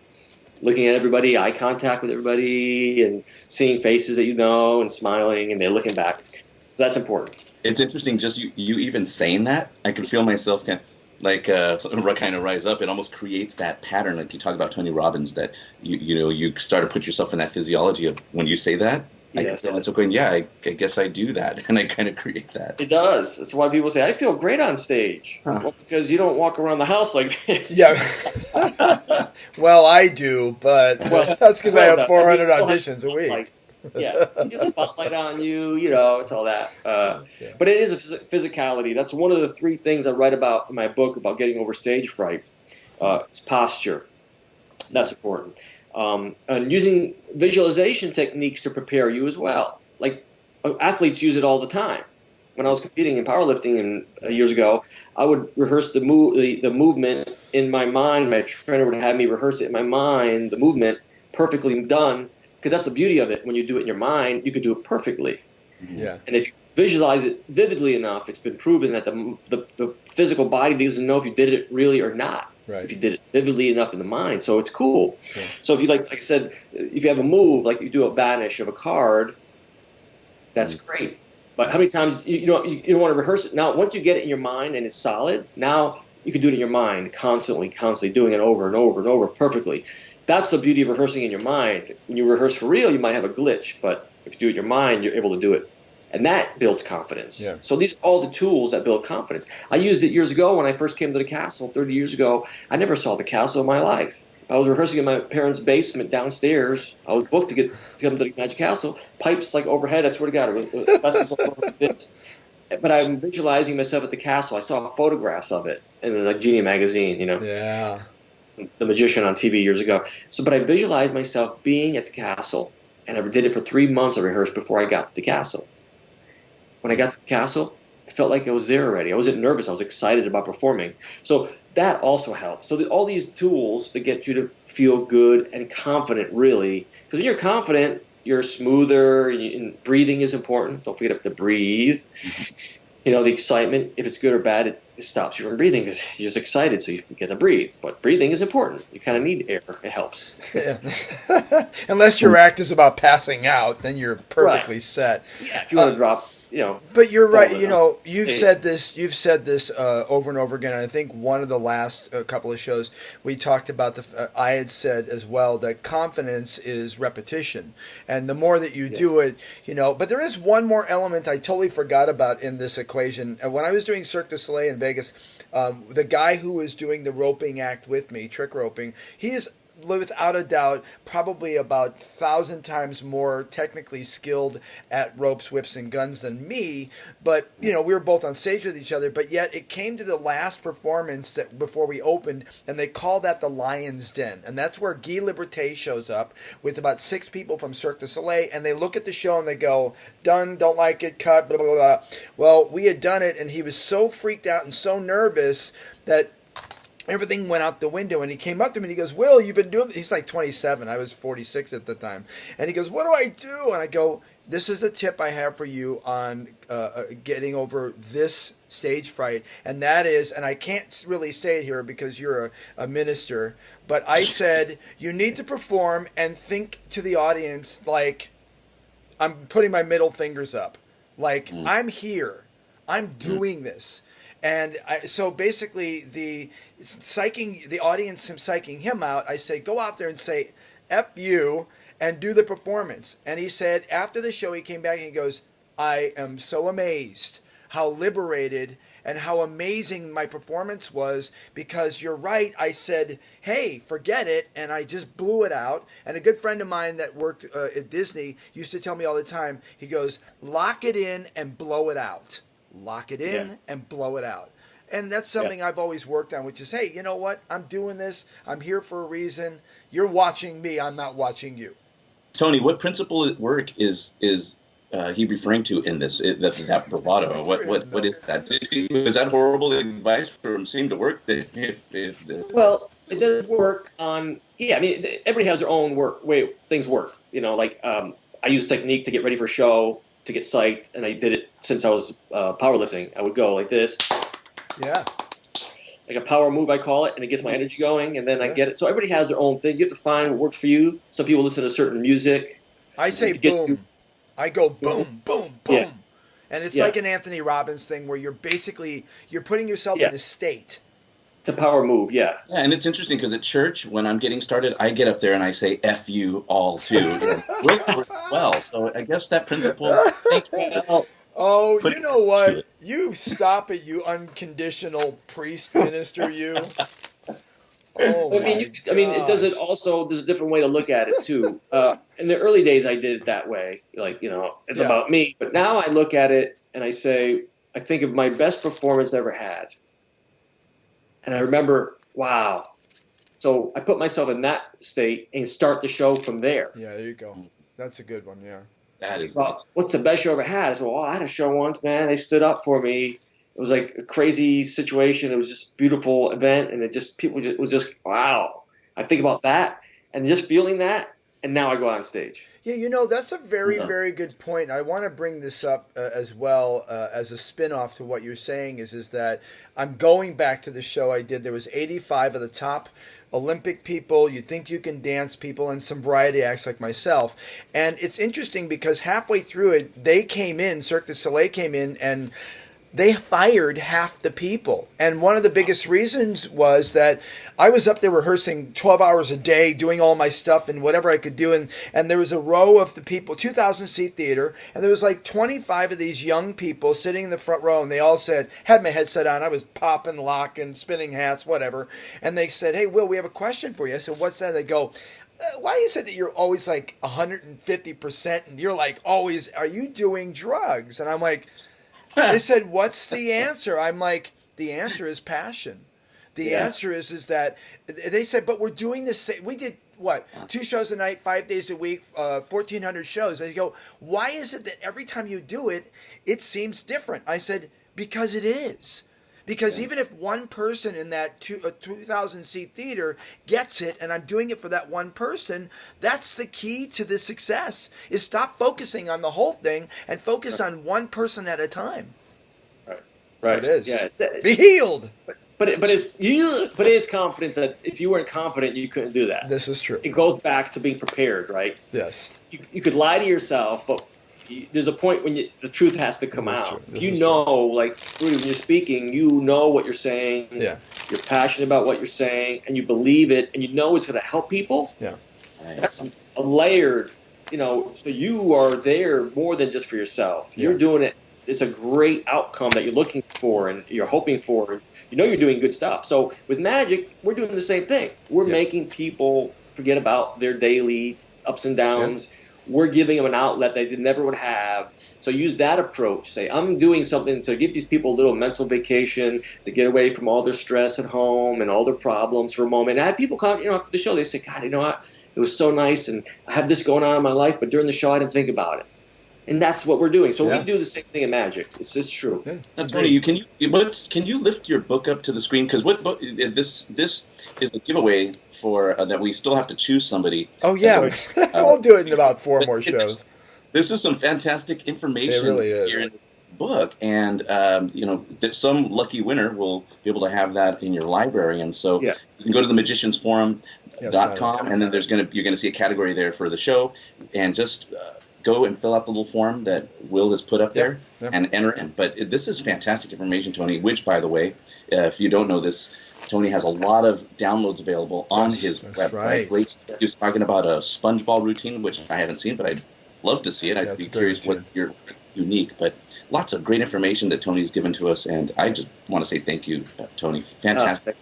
looking at everybody, eye contact with everybody and seeing faces that you know and smiling and they're looking back. That's important.
It's interesting, just you even saying that, I can feel myself kind of rise up. It almost creates that pattern, like you talk about Tony Robbins, that you start to put yourself in that physiology of when you say that, I
Yes.
realized, okay, yeah, I guess I do that, and I kind of create that.
It does. That's why people say, I feel great on stage. Well, because you don't walk around the house like this.
Yeah. Well, I do, but
Well,
that's because I
well,
have
no, I
400
mean, you'll have
auditions a week.
Like, yeah, you get a spotlight on you, you know, it's all that.
Yeah.
But it is a physicality. That's one of the 3 things I write about in my book about getting over stage fright. It's posture. That's important. And using visualization techniques to prepare you as well. Like athletes use it all the time. When I was competing in powerlifting years ago, I would rehearse the movement in my mind. My trainer would have me rehearse it in my mind, the movement perfectly done, because that's the beauty of it. When you do it in your mind, you can do it perfectly.
Yeah.
And if you visualize it vividly enough, it's been proven that the physical body doesn't know if you did it really or not.
Right.
If you did it vividly enough in the mind, so it's cool.
Sure.
So if you like I said, if you have a move, like you do a vanish of a card, that's great. But how many times you don't want to rehearse it? Now, once you get it in your mind and it's solid, now you can do it in your mind constantly doing it over and over and over perfectly. That's the beauty of rehearsing in your mind. When you rehearse for real, you might have a glitch, but if you do it in your mind, you're able to do it. And that builds confidence.
Yeah.
So these are all the tools that build confidence. I used it years ago when I first came to the castle, 30 years ago. I never saw the castle in my life. I was rehearsing in my parents' basement downstairs. I was booked to come to the Magic Castle. Pipes like overhead. I swear to God, it was vessels all over this. But I'm visualizing myself at the castle. I saw photographs of it in the Genie magazine, you know.
Yeah.
The Magician on TV years ago. But I visualized myself being at the castle, and I did it for 3 months. I rehearsed before I got to the castle. When I got to the castle, I felt like I was there already. I wasn't nervous. I was excited about performing. So that also helps. So all these tools to get you to feel good and confident, really. Because when you're confident, you're smoother, and breathing is important. Don't forget to breathe. You know, the excitement, if it's good or bad, it stops you from breathing because you're just excited, so you get to breathe. But breathing is important. You kind of need air. It helps.
Yeah. Unless your act is about passing out, then you're perfectly set.
Yeah, if you want to drop, you know.
But you're right.
Well,
You know, you've
stage.
said this over and over again. And I think one of the last couple of shows we talked about I had said as well that confidence is repetition, and the more that you do it, you know. But there is one more element I totally forgot about in this equation. When I was doing Cirque du Soleil in Vegas, the guy who was doing the roping act with me, trick roping, he is without a doubt probably about 1,000 times more technically skilled at ropes, whips, and guns than me. But you know, we were both on stage with each other. But yet it came to the last performance that before we opened, and they call that the Lion's Den, and that's where Guy Liberté shows up with about 6 people from Cirque du Soleil, and they look at the show and they go, "Done, don't like it, cut, blah blah blah." Well, we had done it, and he was so freaked out and so nervous that everything went out the window, and he came up to me and he goes, "Will, you've been doing," he's like 27, I was 46 at the time, and he goes, "What do I do?" And I go, "This is the tip I have for you on getting over this stage fright, and that is," and I can't really say it here because you're a minister, but I said, "You need to perform and think to the audience like I'm putting my middle fingers up, like I'm here, I'm doing this." And so basically, the audience, psyching him out, I say, "Go out there and say, F you, and do the performance." And he said, after the show, he came back and he goes, "I am so amazed how liberated and how amazing my performance was, because you're right. I said, hey, forget it, and I just blew it out." And a good friend of mine that worked at Disney used to tell me all the time, he goes, "Lock it in and blow it out. Lock it in and blow it out." And that's something I've always worked on, which is, hey, you know what? I'm doing this. I'm here for a reason. You're watching me. I'm not watching you.
Tony, what principle at work is he referring to in this? That bravado. What is that? Is that horrible advice from seem to work?
Well, it does work on. Yeah, I mean, everybody has their own way things work. You know, like I use a technique to get ready for a show, to get psyched, and I did it since I was powerlifting. I would go like this.
Yeah.
Like a power move, I call it, and it gets my energy going, and then I get it. So everybody has their own thing. You have to find what works for you. Some people listen to certain music.
I say boom. I go boom, boom, boom.
Yeah.
And it's like an Anthony Robbins thing where you're putting yourself in a state.
It's a power move, yeah.
Yeah, and it's interesting because at church, when I'm getting started, I get up there and I say "F you all" too. Well, so I guess that principle. Thank you.
Well,
Oh,
Put
you know
it to
what?
it.
You stop it, you unconditional priest minister, you. Oh
I mean,
my
I mean, it does it
gosh.
also. There's a different way to look at it too. In the early days, I did it that way, like it's
Yeah.
about me. But now I look at it and I say, I think of my best performance I ever had, and I remember, wow. So I put myself in that state and start the show from there.
Yeah, there you go. That's a good one. Yeah.
That is
Well, what's the best show I ever had? I said, well, I had a show once, man. They stood up for me. It was like a crazy situation. It was just a beautiful event, and it was just wow. I think about that and just feeling that, and now I go on stage.
Yeah, you know, that's a very,
Yeah.
very good point. I want to bring this up as well as a spin-off to what you're saying is that I'm going back to the show I did. There was 85 of the top Olympic people, you think you can dance people, and some variety acts like myself. And it's interesting because halfway through it, they came in, Cirque du Soleil came in, and they fired half the people. And one of the biggest reasons was that I was up there rehearsing 12 hours a day, doing all my stuff and whatever I could do. And there was a row of the people, 2,000 seat theater, and there was like 25 of these young people sitting in the front row, and they all said, had my headset on, I was popping, locking, spinning hats, whatever. And they said, hey, Will, we have a question for you. I said, what's that? They go, why is it that you're always like 150% and you're like always, are you doing drugs? And I'm like, they said, what's the answer? I'm like, the answer is passion. The answer is that they said, but we're doing the same. We did what? 2 shows a night, 5 days a week, 1,400 shows. They go, why is it that every time you do it, it seems different? I said, because it is. Because even if one person in that 2,000 seat theater gets it, and I'm doing it for that one person, that's the key to the success. Is stop focusing on the whole thing and focus on one person at a time.
Right.
It is.
Yeah.
Be healed.
But it's confidence that if you weren't confident, you couldn't do that.
This is true.
It goes back to being prepared, right?
Yes.
You could lie to yourself, but there's a point when the truth has to come
This is
out.
true.
If
This
you
is
know, like Rudy, when you're speaking, you know what you're saying.
Yeah.
You're passionate about what you're saying, and you believe it, and you know it's going to help people.
Yeah.
That's a layered, so you are there more than just for yourself.
Yeah.
You're doing it. It's a great outcome that you're looking for and you're hoping for. And you're doing good stuff. So with magic, we're doing the same thing. We're making people forget about their daily ups and downs. We're giving them an outlet that they never would have. So use that approach. Say, I'm doing something to give these people a little mental vacation, to get away from all their stress at home and all their problems for a moment. And I had people come, after the show, they say, God, what? It was so nice, and I have this going on in my life, but during the show, I didn't think about it. And that's what we're doing. So we do the same thing in magic. It's true.
Now, Tony, can you lift your book up to the screen? Because what book? This is a giveaway for that we still have to choose somebody.
Oh yeah, we'll do it in about 4 more shows.
This is some fantastic information.
It really is.
Here in the book, and that some lucky winner will be able to have that in your library. And so you can go to themagiciansforum.com, and then you're gonna see a category there for the show, and just go and fill out the little form that Will has put up there and enter in. But this is fantastic information, Tony, which, by the way, if you don't know this, Tony has a lot of downloads available on his website.
Right.
Great. He was talking about a sponge ball routine, which I haven't seen, but I'd love to see it. I'd be curious what your unique, but lots of great information that Tony's given to us, and I just want to say thank you, Tony. Fantastic.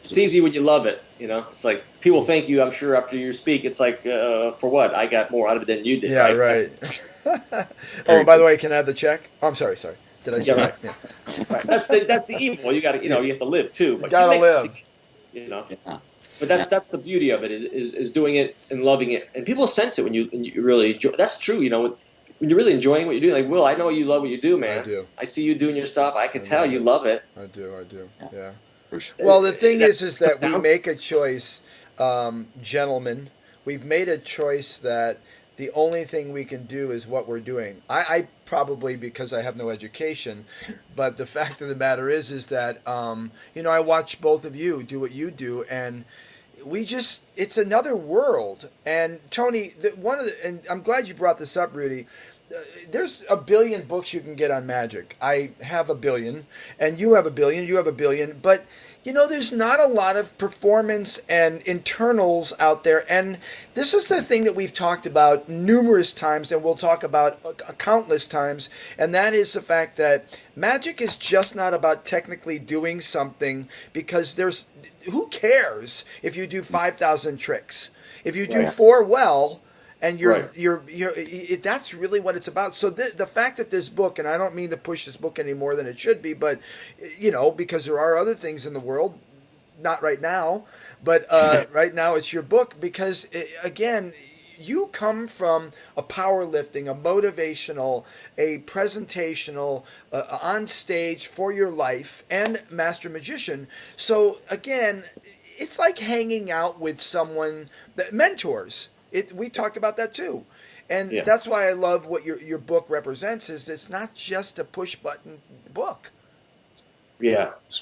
It's easy when you love it. It's like people thank you. I'm sure after you speak, it's like for what? I got more out of it than you did.
Yeah, right. Oh, by the way, can I have the check? Oh, I'm sorry. Did I say that? Yeah.
Right. That's the evil. You got to, you have to live too. But
you gotta live.
But that's the beauty of it is doing it and loving it, and people sense it when you really enjoy. That's true. When you're really enjoying what you're doing, like Will, I know you love what you do, man.
I do.
I see you doing your stuff. I can tell you love it.
I do. Yeah.
For sure.
Well, the thing is that we make a choice, gentlemen. We've made a choice that the only thing we can do is what we're doing. I probably, because I have no education, but the fact of the matter is that I watch both of you do what you do, and it's another world. And Tony, and I'm glad you brought this up, Rudy. there's a billion books you can get on magic. I have a billion, and you have a billion, you have a billion, but there's not a lot of performance and internals out there. And this is the thing that we've talked about numerous times, and we'll talk about countless times, and that is the fact that magic is just not about technically doing something, because who cares if you do 5,000 tricks? If you do four well, and that's really what it's about. So the fact that this book, and I don't mean to push this book any more than it should be, but because there are other things in the world, not right now, but right now it's your book, because again, you come from a powerlifting, a motivational, a presentational, on stage for your life, and master magician. So again, it's like hanging out with someone that mentors. We talked about that too, and that's why I love what your book represents. Is it's not just a push button book.
Yeah, it's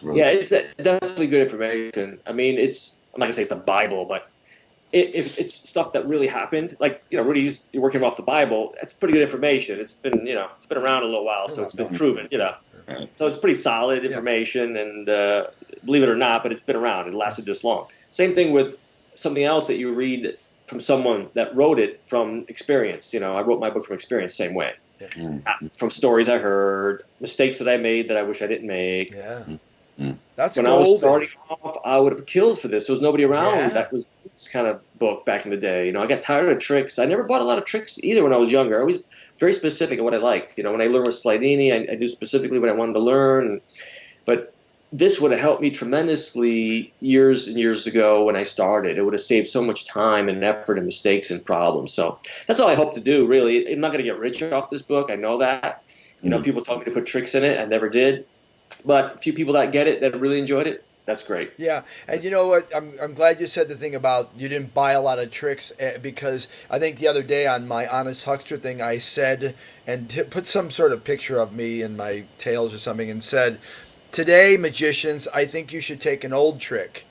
definitely good information. I mean, I'm not gonna say it's the Bible, but if it's stuff that really happened, like Rudy's working off the Bible, that's pretty good information. It's been around a little while, so it's been proven. So it's pretty solid information, and believe it or not, but it's been around. It lasted this long. Same thing with something else that you read from someone that wrote it from experience. I wrote my book from experience, same way. From stories I heard, mistakes that I made that I wish I didn't make.
That's
when
golden.
I was starting off, I would have killed for this. There was nobody around that was this kind of book back in the day. I got tired of tricks. I never bought a lot of tricks either when I was younger. I was very specific in what I liked. When I learned with Slidini, I knew specifically what I wanted to learn. But this would have helped me tremendously years and years ago when I started. It would have saved so much time and effort and mistakes and problems. So that's all I hope to do, really. I'm not going to get rich off this book. I know that. People told me to put tricks in it. I never did. But a few people that get it, that really enjoyed it, that's great.
Yeah, and you know what? I'm glad you said the thing about you didn't buy a lot of tricks, because I think the other day on my Honest Huckster thing, I said, and put some sort of picture of me in my tails or something, and said, today, magicians, I think you should take an old trick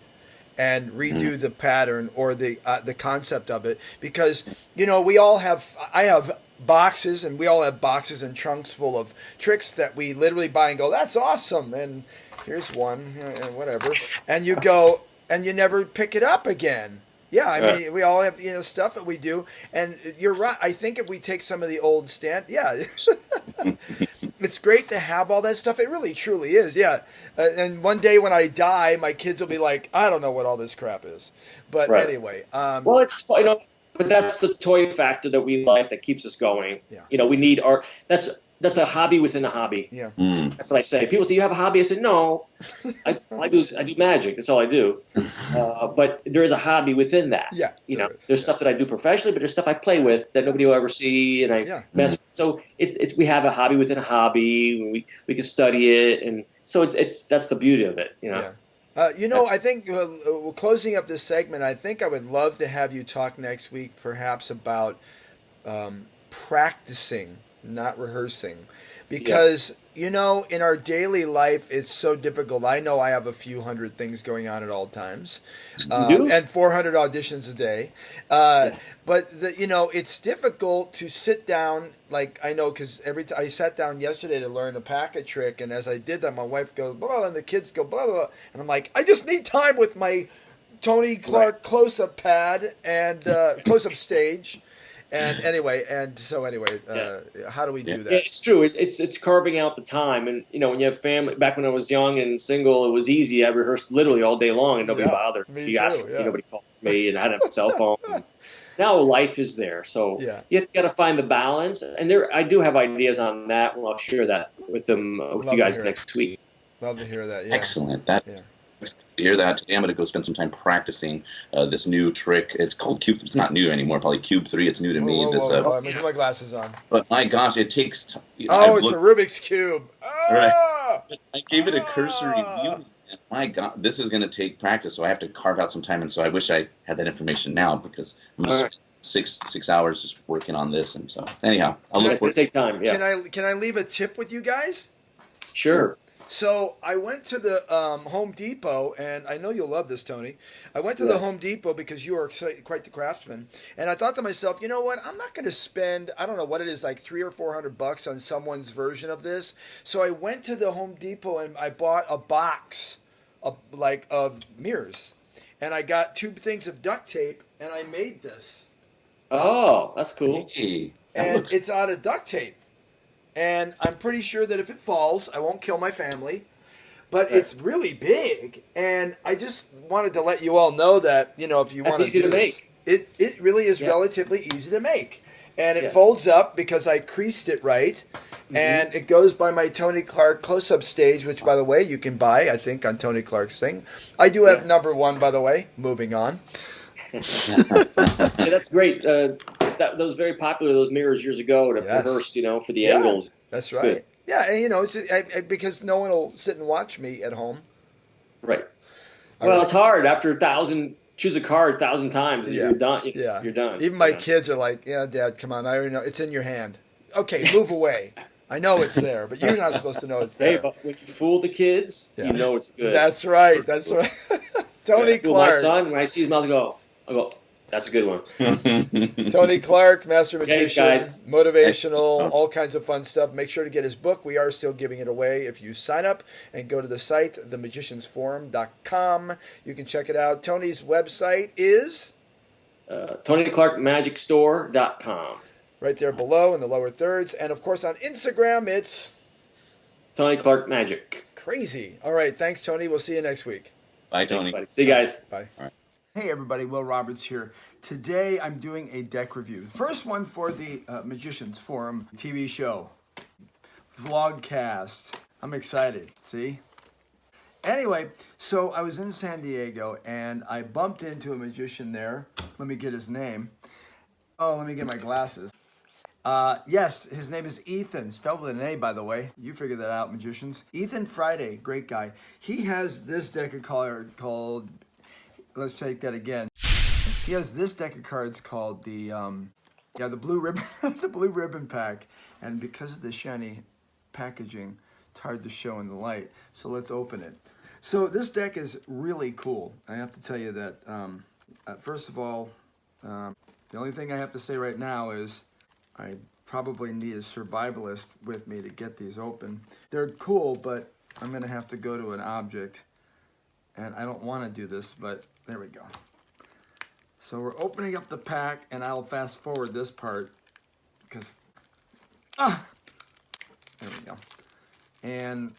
and redo the pattern or the concept of it, because I have boxes, and we all have boxes and trunks full of tricks that we literally buy and go, that's awesome, and here's one, whatever, and you go and you never pick it up again. Yeah, I mean, we all have stuff that we do, and you're right. I think if we take some of the old it's great to have all that stuff. It really, truly is, yeah. And one day when I die, my kids will be like, I don't know what all this crap is. But anyway.
Well, it's but that's the toy factor that we like that keeps us going.
Yeah.
We need that's a hobby within a hobby.
Yeah.
That's what I say. People say, you have a hobby? I said, no. I do magic. That's all I do. But there is a hobby within that.
Yeah.
There's stuff that I do professionally, but there's stuff I play with that nobody will ever see, and I mess with. So it's we have a hobby within a hobby. We can study it, and so that's the beauty of it.
Yeah. I think closing up this segment, I think I would love to have you talk next week, perhaps about practicing, not rehearsing, because in our daily life it's so difficult. I know I have a few hundred things going on at all times, and 400 auditions a day, but it's difficult to sit down. Like, I know, because I sat down yesterday to learn a packet trick, and as I did that, my wife goes blah, and the kids go blah blah, and I'm like, I just need time with my Tony Clark close-up pad and close-up stage. And anyway, how do we do that?
Yeah, it's true. It's carving out the time, and when you have family. Back when I was young and single, it was easy. I rehearsed literally all day long, and nobody bothered. Nobody called me, and I didn't have a cell phone. Now life is there, so you got to find the balance. And I do have ideas on that. Well, I'll share that with you guys next week.
Love to hear that. Yeah.
Excellent. To hear that. Today I'm going to go spend some time practicing this new trick. It's called Cube. It's not new anymore. Probably Cube 3. It's new to me.
I'm going to put my glasses on.
But my gosh, it takes.
It's a Rubik's Cube.
Right. I gave it a cursory view. And my God, this is going to take practice. So I have to carve out some time. And so I wish I had that information now, because I'm going to spend 6 hours just working on this. And so anyhow, I'll look for it.
Take time. Yeah.
Can I leave a tip with you guys?
Sure.
So I went to the Home Depot, and I know you'll love this, Tony. I went to the Home Depot because you are quite the craftsman, and I thought to myself, you know what? I'm not going to spend, I don't know what it is, like $300 or $400 on someone's version of this. So I went to the Home Depot and I bought a box of mirrors, and I got 2 things of duct tape, and I made this,
Oh, that's cool.
Hey, that
and
looks
it's out of duct tape. And I'm pretty sure that if it falls, I won't kill my family. But it's really big, and I just wanted to let you all know that, you know, if you
That's
want
easy
do
to
this,
make.
it really is
Yeah.
relatively easy to make. And it
Yeah.
folds up because I creased it right. And it goes by my Tony Clark close-up stage, which, by the way, you can buy, I think, on Tony Clark's thing. I do have number 1, by the way. Moving on.
Yeah, that's great. Those very popular, those mirrors years ago to
Yes.
reverse, for the
Yeah,
angles.
That's
It's
right.
good.
Yeah, and, you know, because no one will sit and watch me at home.
Right.
All
Well,
right.
it's hard after choose a card 1,000 times.
Yeah.
You're done.
Yeah.
You're done.
Even my
Yeah.
kids are like, yeah, Dad, come on. I already know. It's in your hand. Okay, move away. I know it's there, but you're not supposed to know it's
Hey,
there.
but when you fool the kids,
Yeah.
you know it's good.
That's right. That's right. Tony
I fool my
Clark.
son, when I see his mouth, I go, that's a good one.
Tony Clark, Master
Thanks,
Magician,
guys.
motivational, all kinds of fun stuff. Make sure to get his book. We are still giving it away if you sign up and go to the site, themagiciansforum.com. You can check it out. Tony's website is
TonyClarkMagicStore.com.
right there below in the lower thirds. And, of course, on Instagram, it's
Tony Clark Magic.
crazy. All right. Thanks, Tony. We'll see you next week.
Bye, Tony.
Buddy. See you guys.
Bye. Hey everybody, Will Roberts here. Today I'm doing a deck review. The first one for the Magicians Forum TV show. Vlogcast. I'm excited, see? Anyway, so I was in San Diego and I bumped into a magician there. Let me get his name. Oh, let me get my glasses. Yes, his name is Ethan, spelled with an A, by the way. You figured that out, magicians. Ethan Friday, great guy. He has this deck of cards called, let's take that again. He has this deck of cards called the blue ribbon, the blue ribbon pack. And because of the shiny packaging, it's hard to show in the light. So let's open it. So this deck is really cool. I have to tell you that, first of all, the only thing I have to say right now is I probably need a survivalist with me to get these open. They're cool, but I'm gonna have to go to an object. And I don't want to do this, but there we go. So we're opening up the pack, and I'll fast forward this part because, there we go. And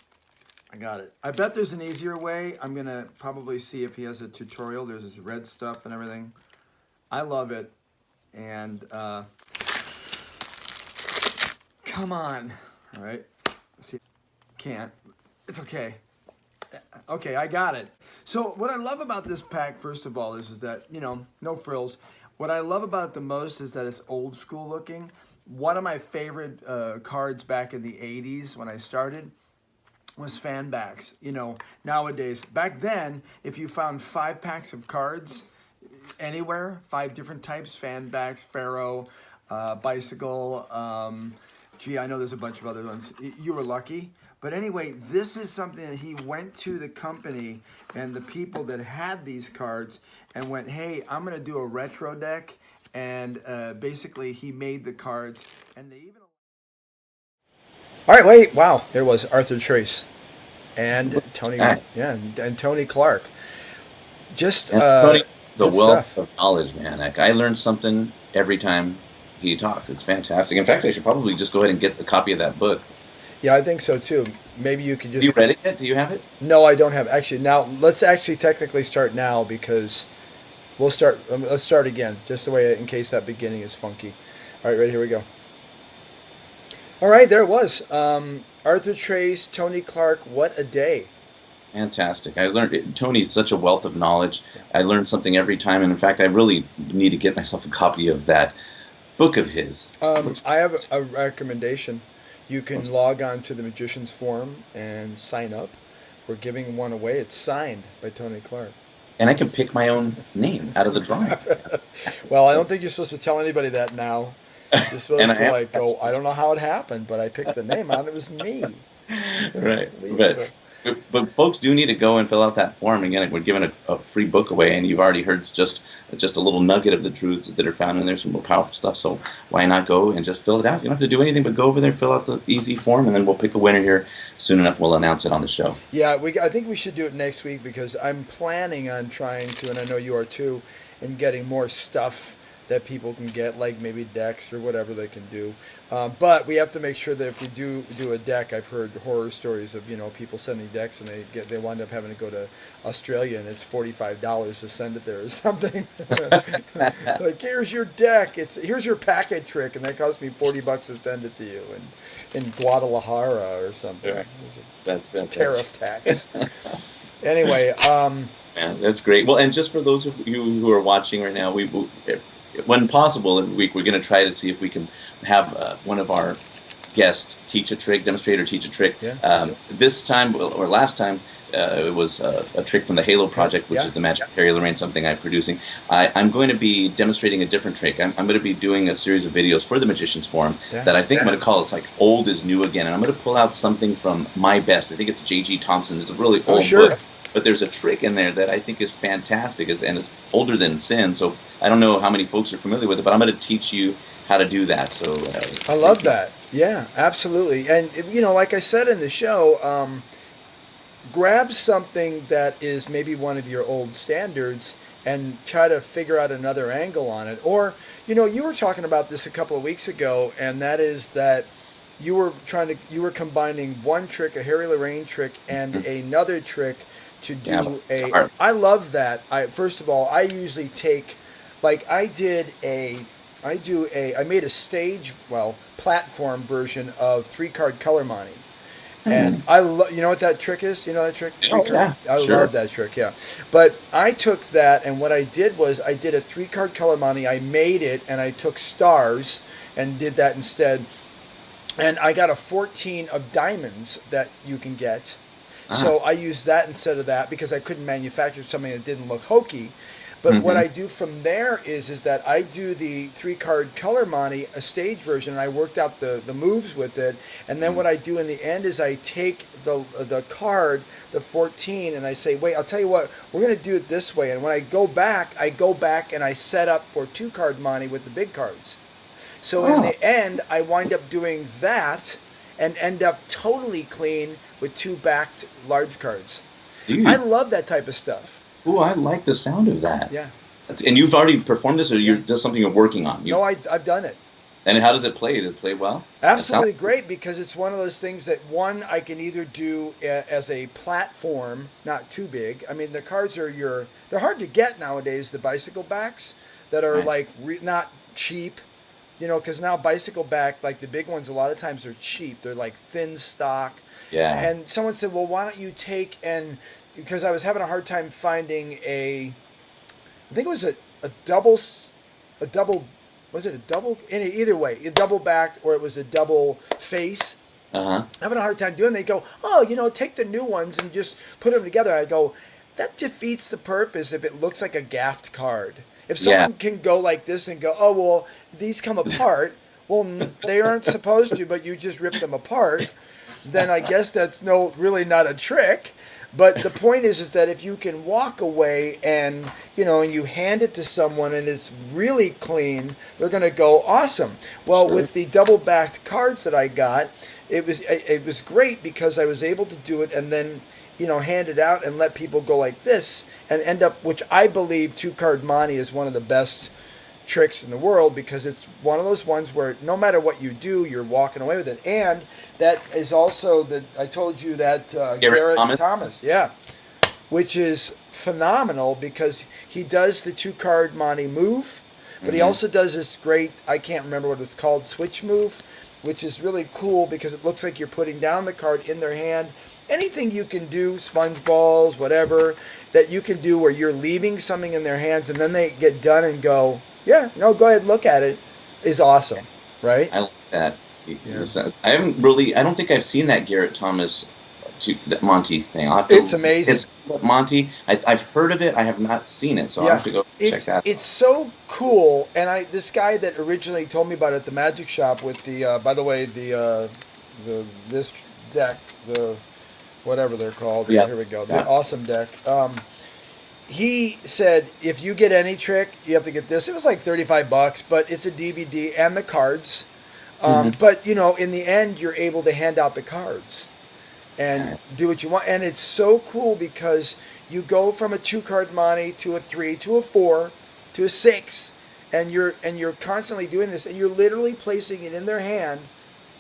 I got it. I bet there's an easier way. I'm gonna probably see if he has a tutorial. There's this red stuff and everything. I love it. And come on. All right. Let's see. Can't. It's okay. Okay, I got it. So what I love about this pack, first of all, is that, no frills. What I love about it the most is that it's old school looking. One of my favorite cards back in the 80s when I started was fan backs. Nowadays, back then, if you found 5 packs of cards anywhere, 5 different types, fan backs, Pharaoh, bicycle, I know there's a bunch of other ones. You were lucky. But anyway, this is something that he went to the company and the people that had these cards and went, hey, I'm going to do a retro deck. And basically, he made the cards. And they even... All right, wait. Wow. There was Arthur Trace and Tony, and Tony Clark. Just
Tony, the
good
wealth
stuff.
of knowledge, man. Like, I learn something every time he talks. It's fantastic. In fact, I should probably just go ahead and get a copy of that book.
Yeah, I think so too. Maybe you could just...
Have you read it yet? Do you have it?
No, I don't have. Actually, now let's actually technically start now because we'll start. Let's start again, just the way in case that beginning is funky. All right, ready? Here we go. All right, there it was. Arthur Trace, Tony Clark. What a day!
Fantastic. I learned Tony's such a wealth of knowledge. I learn something every time, and in fact, I really need to get myself a copy of that book of his.
I have a recommendation. You can log on to the Magicians Forum and sign up. We're giving one away. It's signed by Tony Clark.
And I can pick my own name out of the drawing.
Well, I don't think you're supposed to tell anybody that now. You're supposed
And
to go, I don't know how it happened, but I picked the name out and it was me.
Right.
Unbelievable.
But folks do need to go and fill out that form. Again, we're giving a free book away, and you've already heard just a little nugget of the truths that are found in there, some more powerful stuff. So why not go and just fill it out? You don't have to do anything but go over there, fill out the easy form, and then we'll pick a winner here soon enough. We'll announce it on the show.
Yeah, I think we should do it next week because I'm planning on trying to, and I know you are too, and getting more stuff that people can get, like maybe decks or whatever they can do. But we have to make sure that if we do a deck, I've heard horror stories of people sending decks and they wind up having to go to Australia and it's $45 to send it there or something. Like, here's your deck. Here's your packet trick, and that cost me $40 to send it to you in Guadalajara or something.
Right. That's
Tariff tax. Anyway.
Yeah, that's great. Well, and just for those of you who are watching right now, when possible, every week we're going to try to see if we can have one of our guests teach a trick, demonstrate or teach a trick.
Yeah.
This time, or last time, it was a trick from the Halo project, which is the Magic Harry Lorraine, something I'm producing. I'm going to be demonstrating a different trick. I'm going to be doing a series of videos for the Magicians Forum that I think I'm going to call it's like old is new again. And I'm going to pull out something from My Best. I think it's J.G. Thompson. It's a really old book. But there's a trick in there that I think is fantastic, and it's older than sin. So I don't know how many folks are familiar with it, but I'm going to teach you how to do that. So
I love that. Yeah, absolutely. And like I said in the show, grab something that is maybe one of your old standards and try to figure out another angle on it. Or you were talking about this a couple of weeks ago, and that is that you were combining one trick, a Harry Lorraine trick, and another trick to do I love that. First of all, I usually take, like I made a stage, platform version of 3-card color money. And I love, you know what that trick is? You know that trick? I love that trick, yeah. But I took that, and what I did was I did a 3-card color money. I made it, and I took stars and did that instead. And I got a 14 of diamonds that you can get. So I used that instead of that because I couldn't manufacture something that didn't look hokey. But what I do from there is that I do the 3-card color money, a stage version, and I worked out the moves with it. And then what I do in the end is I take the card, the 14, and I say, wait, I'll tell you what, we're going to do it this way. And when I go back and I set up for 2-card money with the big cards. So in the end, I wind up doing that and end up totally clean with 2 backed large cards.
Dude.
I love that type of stuff.
Oh, I like the sound of that.
Yeah.
And you've already performed this, or just something you're working on?
No, I've done it.
And how does it play? Does it play well?
Absolutely great, because it's one of those things that, one, I can either do as a platform, not too big. I mean, the cards they're hard to get nowadays, the bicycle backs that are not cheap. Because now bicycle back, like the big ones, a lot of times are cheap. They're like thin stock.
Yeah.
And someone said, well, why don't you take because I was having a hard time finding I think it was a double, was it a double? Either way, a double back or it was a double face. Having a hard time doing it. They go, take the new ones and just put them together. I go, that defeats the purpose if it looks like a gaffed card. If someone can go like this and go, oh, well, these come apart. Well, they aren't supposed to, but you just rip them apart. Then I guess that's really not a trick. But the point is that if you can walk away and, and you hand it to someone and it's really clean, they're going to go, awesome. Well, with the double-backed cards that I got, it was great because I was able to do it and then hand it out and let people go like this and end up, which I believe 2-card money is one of the best tricks in the world, because it's one of those ones where no matter what you do, you're walking away with it. And that is also I told you that Garrett Thomas, which is phenomenal because he does the 2-card money move, but he also does this great, I can't remember what it's called, switch move, which is really cool because it looks like you're putting down the card in their hand. Anything you can do, sponge balls, whatever, that you can do where you're leaving something in their hands and then they get done and go, go ahead, look at it, is awesome, right?
I like that. I don't think I've seen that Garrett Thomas that Monty thing.
It's amazing.
It's Monty. I've heard of it. I have not seen it, so I'll have to go check that out.
It's so cool, and this guy that originally told me about it at the Magic Shop with the, by the way, deck, the whatever they're called.
Yeah.
Here we go.
Yeah.
The awesome deck. He said if you get any trick, you have to get this. It was like $35, but it's a DVD and the cards. But you know, in the end, you're able to hand out the cards and do what you want. And it's so cool because you go from a 2-card Monte to a 3 to a 4 to a 6, and you're constantly doing this, and you're literally placing it in their hand,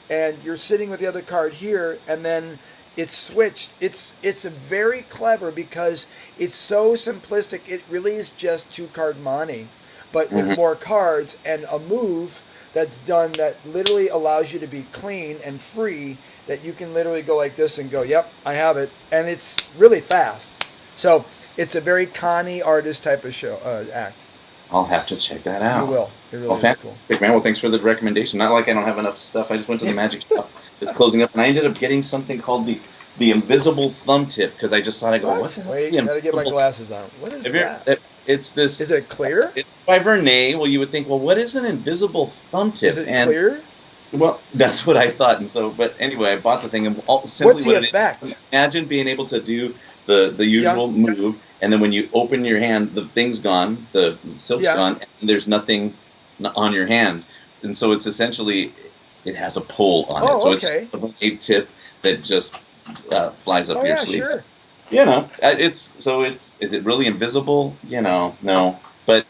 and you're sitting with the other card here, and then it's switched. It's very clever because it's so simplistic. It really is just 2-card Monte, but with more cards and a move that's done that literally allows you to be clean and free, that you can literally go like this and go, yep, I have it. And it's really fast. So it's a very Connie artist type of show act.
I'll have to check that out.
You will. It really
Well,
is
fantastic,
cool.
man. Well, thanks for the recommendation. Not like I don't have enough stuff. I just went to the magic shop. It's closing up, and I ended up getting something called the invisible thumb tip because I just thought I go, what's the
Wait,
the
gotta get my
invisible-
glasses on. What is
Have you-
that?
It's this.
Is it clear?
It's by Vernay. Well, you would think, well, what is an invisible thumb tip?
Is it
and
clear?
Well, that's what I thought, and so, but anyway, I bought the thing, and simply
What's the
what it is-
effect?
imagine being able to do the usual move, and then when you open your hand, the thing's gone, the silk's
Yeah.
gone, and there's nothing on your hands, and so it's essentially it has a pull on it, so
okay.
it's a tip that just flies up
Oh
your
yeah,
sleeve.
sure.
You know, is it really invisible? You know, no, but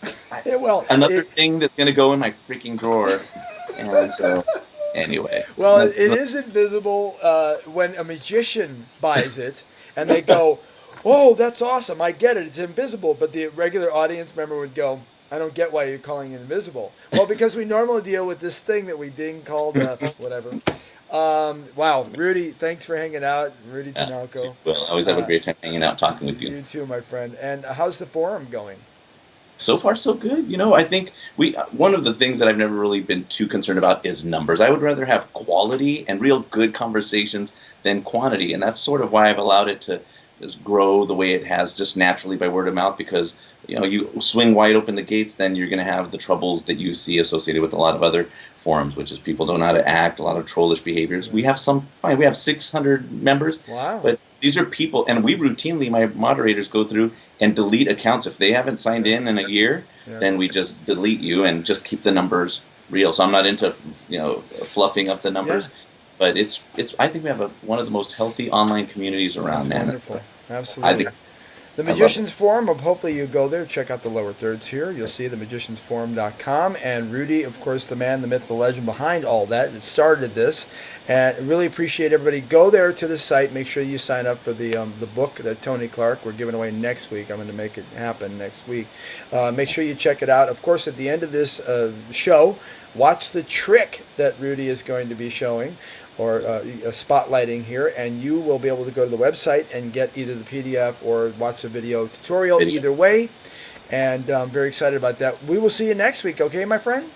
Yeah, well,
another
it-
thing that's gonna go in my freaking drawer, and so anyway.
Well, it
that's-
is invisible when a magician buys it, and they go, "Oh, that's awesome! I get it. It's invisible." But the regular audience member would go, "I don't get why you're calling it invisible." Well, because we normally deal with this thing that we ding called whatever. Wow, Rudy, thanks for hanging out, Rudy Tanalco.
Well, I always have a great time hanging out, talking with you.
You too, my friend. And how's the forum going?
So far, so good. You know, I think one of the things that I've never really been too concerned about is numbers. I would rather have quality and real good conversations than quantity, and that's sort of why I've allowed it to just grow the way it has, just naturally by word of mouth. Because you swing wide open the gates, then you're going to have the troubles that you see associated with a lot of other forums, which is people don't know how to act, a lot of trollish behaviors. We have some fine. We have 600 members,
Wow.
but these are people, and we routinely, my moderators go through and delete accounts. If they haven't signed in a year, then we just delete you and just keep the numbers real. So I'm not into fluffing up the numbers, but it's. I think we have one of the most healthy online communities around,
That's
man.
wonderful. Absolutely.
think-
The
love
Magician's Forum, hopefully you go there, check out the lower thirds here. You'll see themagiciansforum.com. And Rudy, of course, the man, the myth, the legend behind all that started this. And I really appreciate everybody. Go there to the site. Make sure you sign up for the book that Tony Clark, we're giving away next week. I'm going to make it happen next week. Make sure you check it out. Of course, at the end of this show, watch the trick that Rudy is going to be showing, or spotlighting here, and you will be able to go to the website and get either the PDF or watch the video tutorial, either way. And I'm very excited about that. We will see you next week, okay, my friend?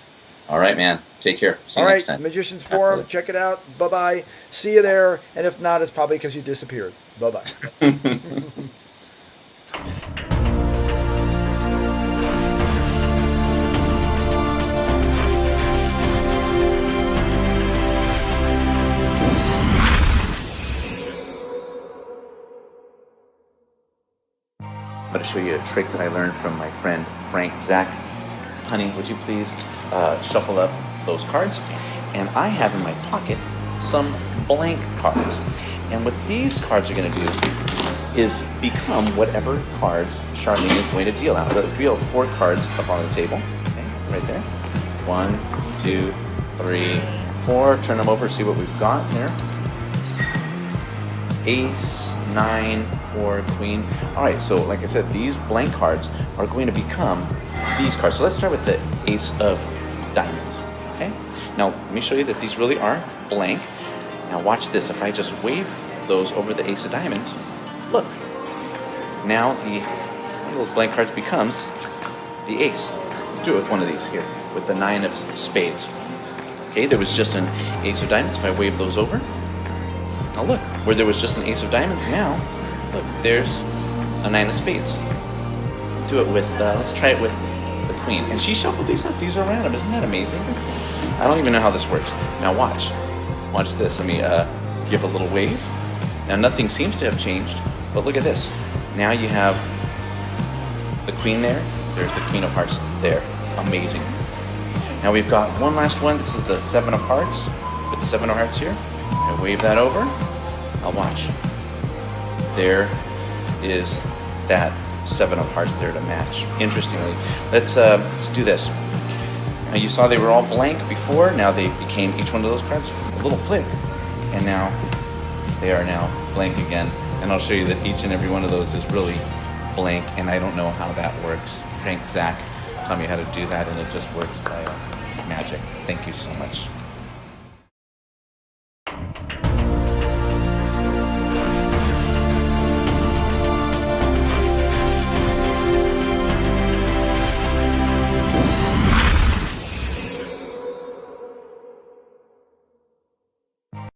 All right, man. Take care. See you
All
next
right,
time.
Magician's Forum, check it out. Bye-bye. See you there. And if not, it's probably because you disappeared. Bye-bye.
I'm going to show you a trick that I learned from my friend Frank Zach. Honey, would you please shuffle up those cards? And I have in my pocket some blank cards. And what these cards are going to do is become whatever cards Charlene is going to deal out. I'll deal 4 cards up on the table. Okay, right there. 1, 2, 3, 4. Turn them over, see what we've got there. Ace, 9, 4, Queen. All right, so like I said, these blank cards are going to become these cards. So let's start with the Ace of Diamonds. Okay. Now let me show you that these really are blank. Now watch this. If I just wave those over the Ace of Diamonds, look. Now one of those blank cards becomes the Ace. Let's do it with one of these here, with the 9 of Spades. Okay, there was just an Ace of Diamonds. If I wave those over, now look, where there was just an Ace of Diamonds, now, look, there's a 9 of Spades. Do it with, let's try it with the Queen. And she shuffled these up. These are random. Isn't that amazing? I don't even know how this works. Now watch. Watch this. Let me give a little wave. Now nothing seems to have changed, but look at this. Now you have the queen there. There's the queen of hearts there. Amazing. Now we've got one last one. This is the 7 of hearts. Put the 7 of hearts here. I wave that over. I'll watch. There is that 7 of hearts there to match. Interestingly, let's do this. Now you saw they were all blank before. Now they became each one of those cards a little flip, and now they are now blank again. And I'll show you that each and every one of those is really blank, and I don't know how that works. Frank Zach taught me how to do that, and it just works by magic. Thank you so much.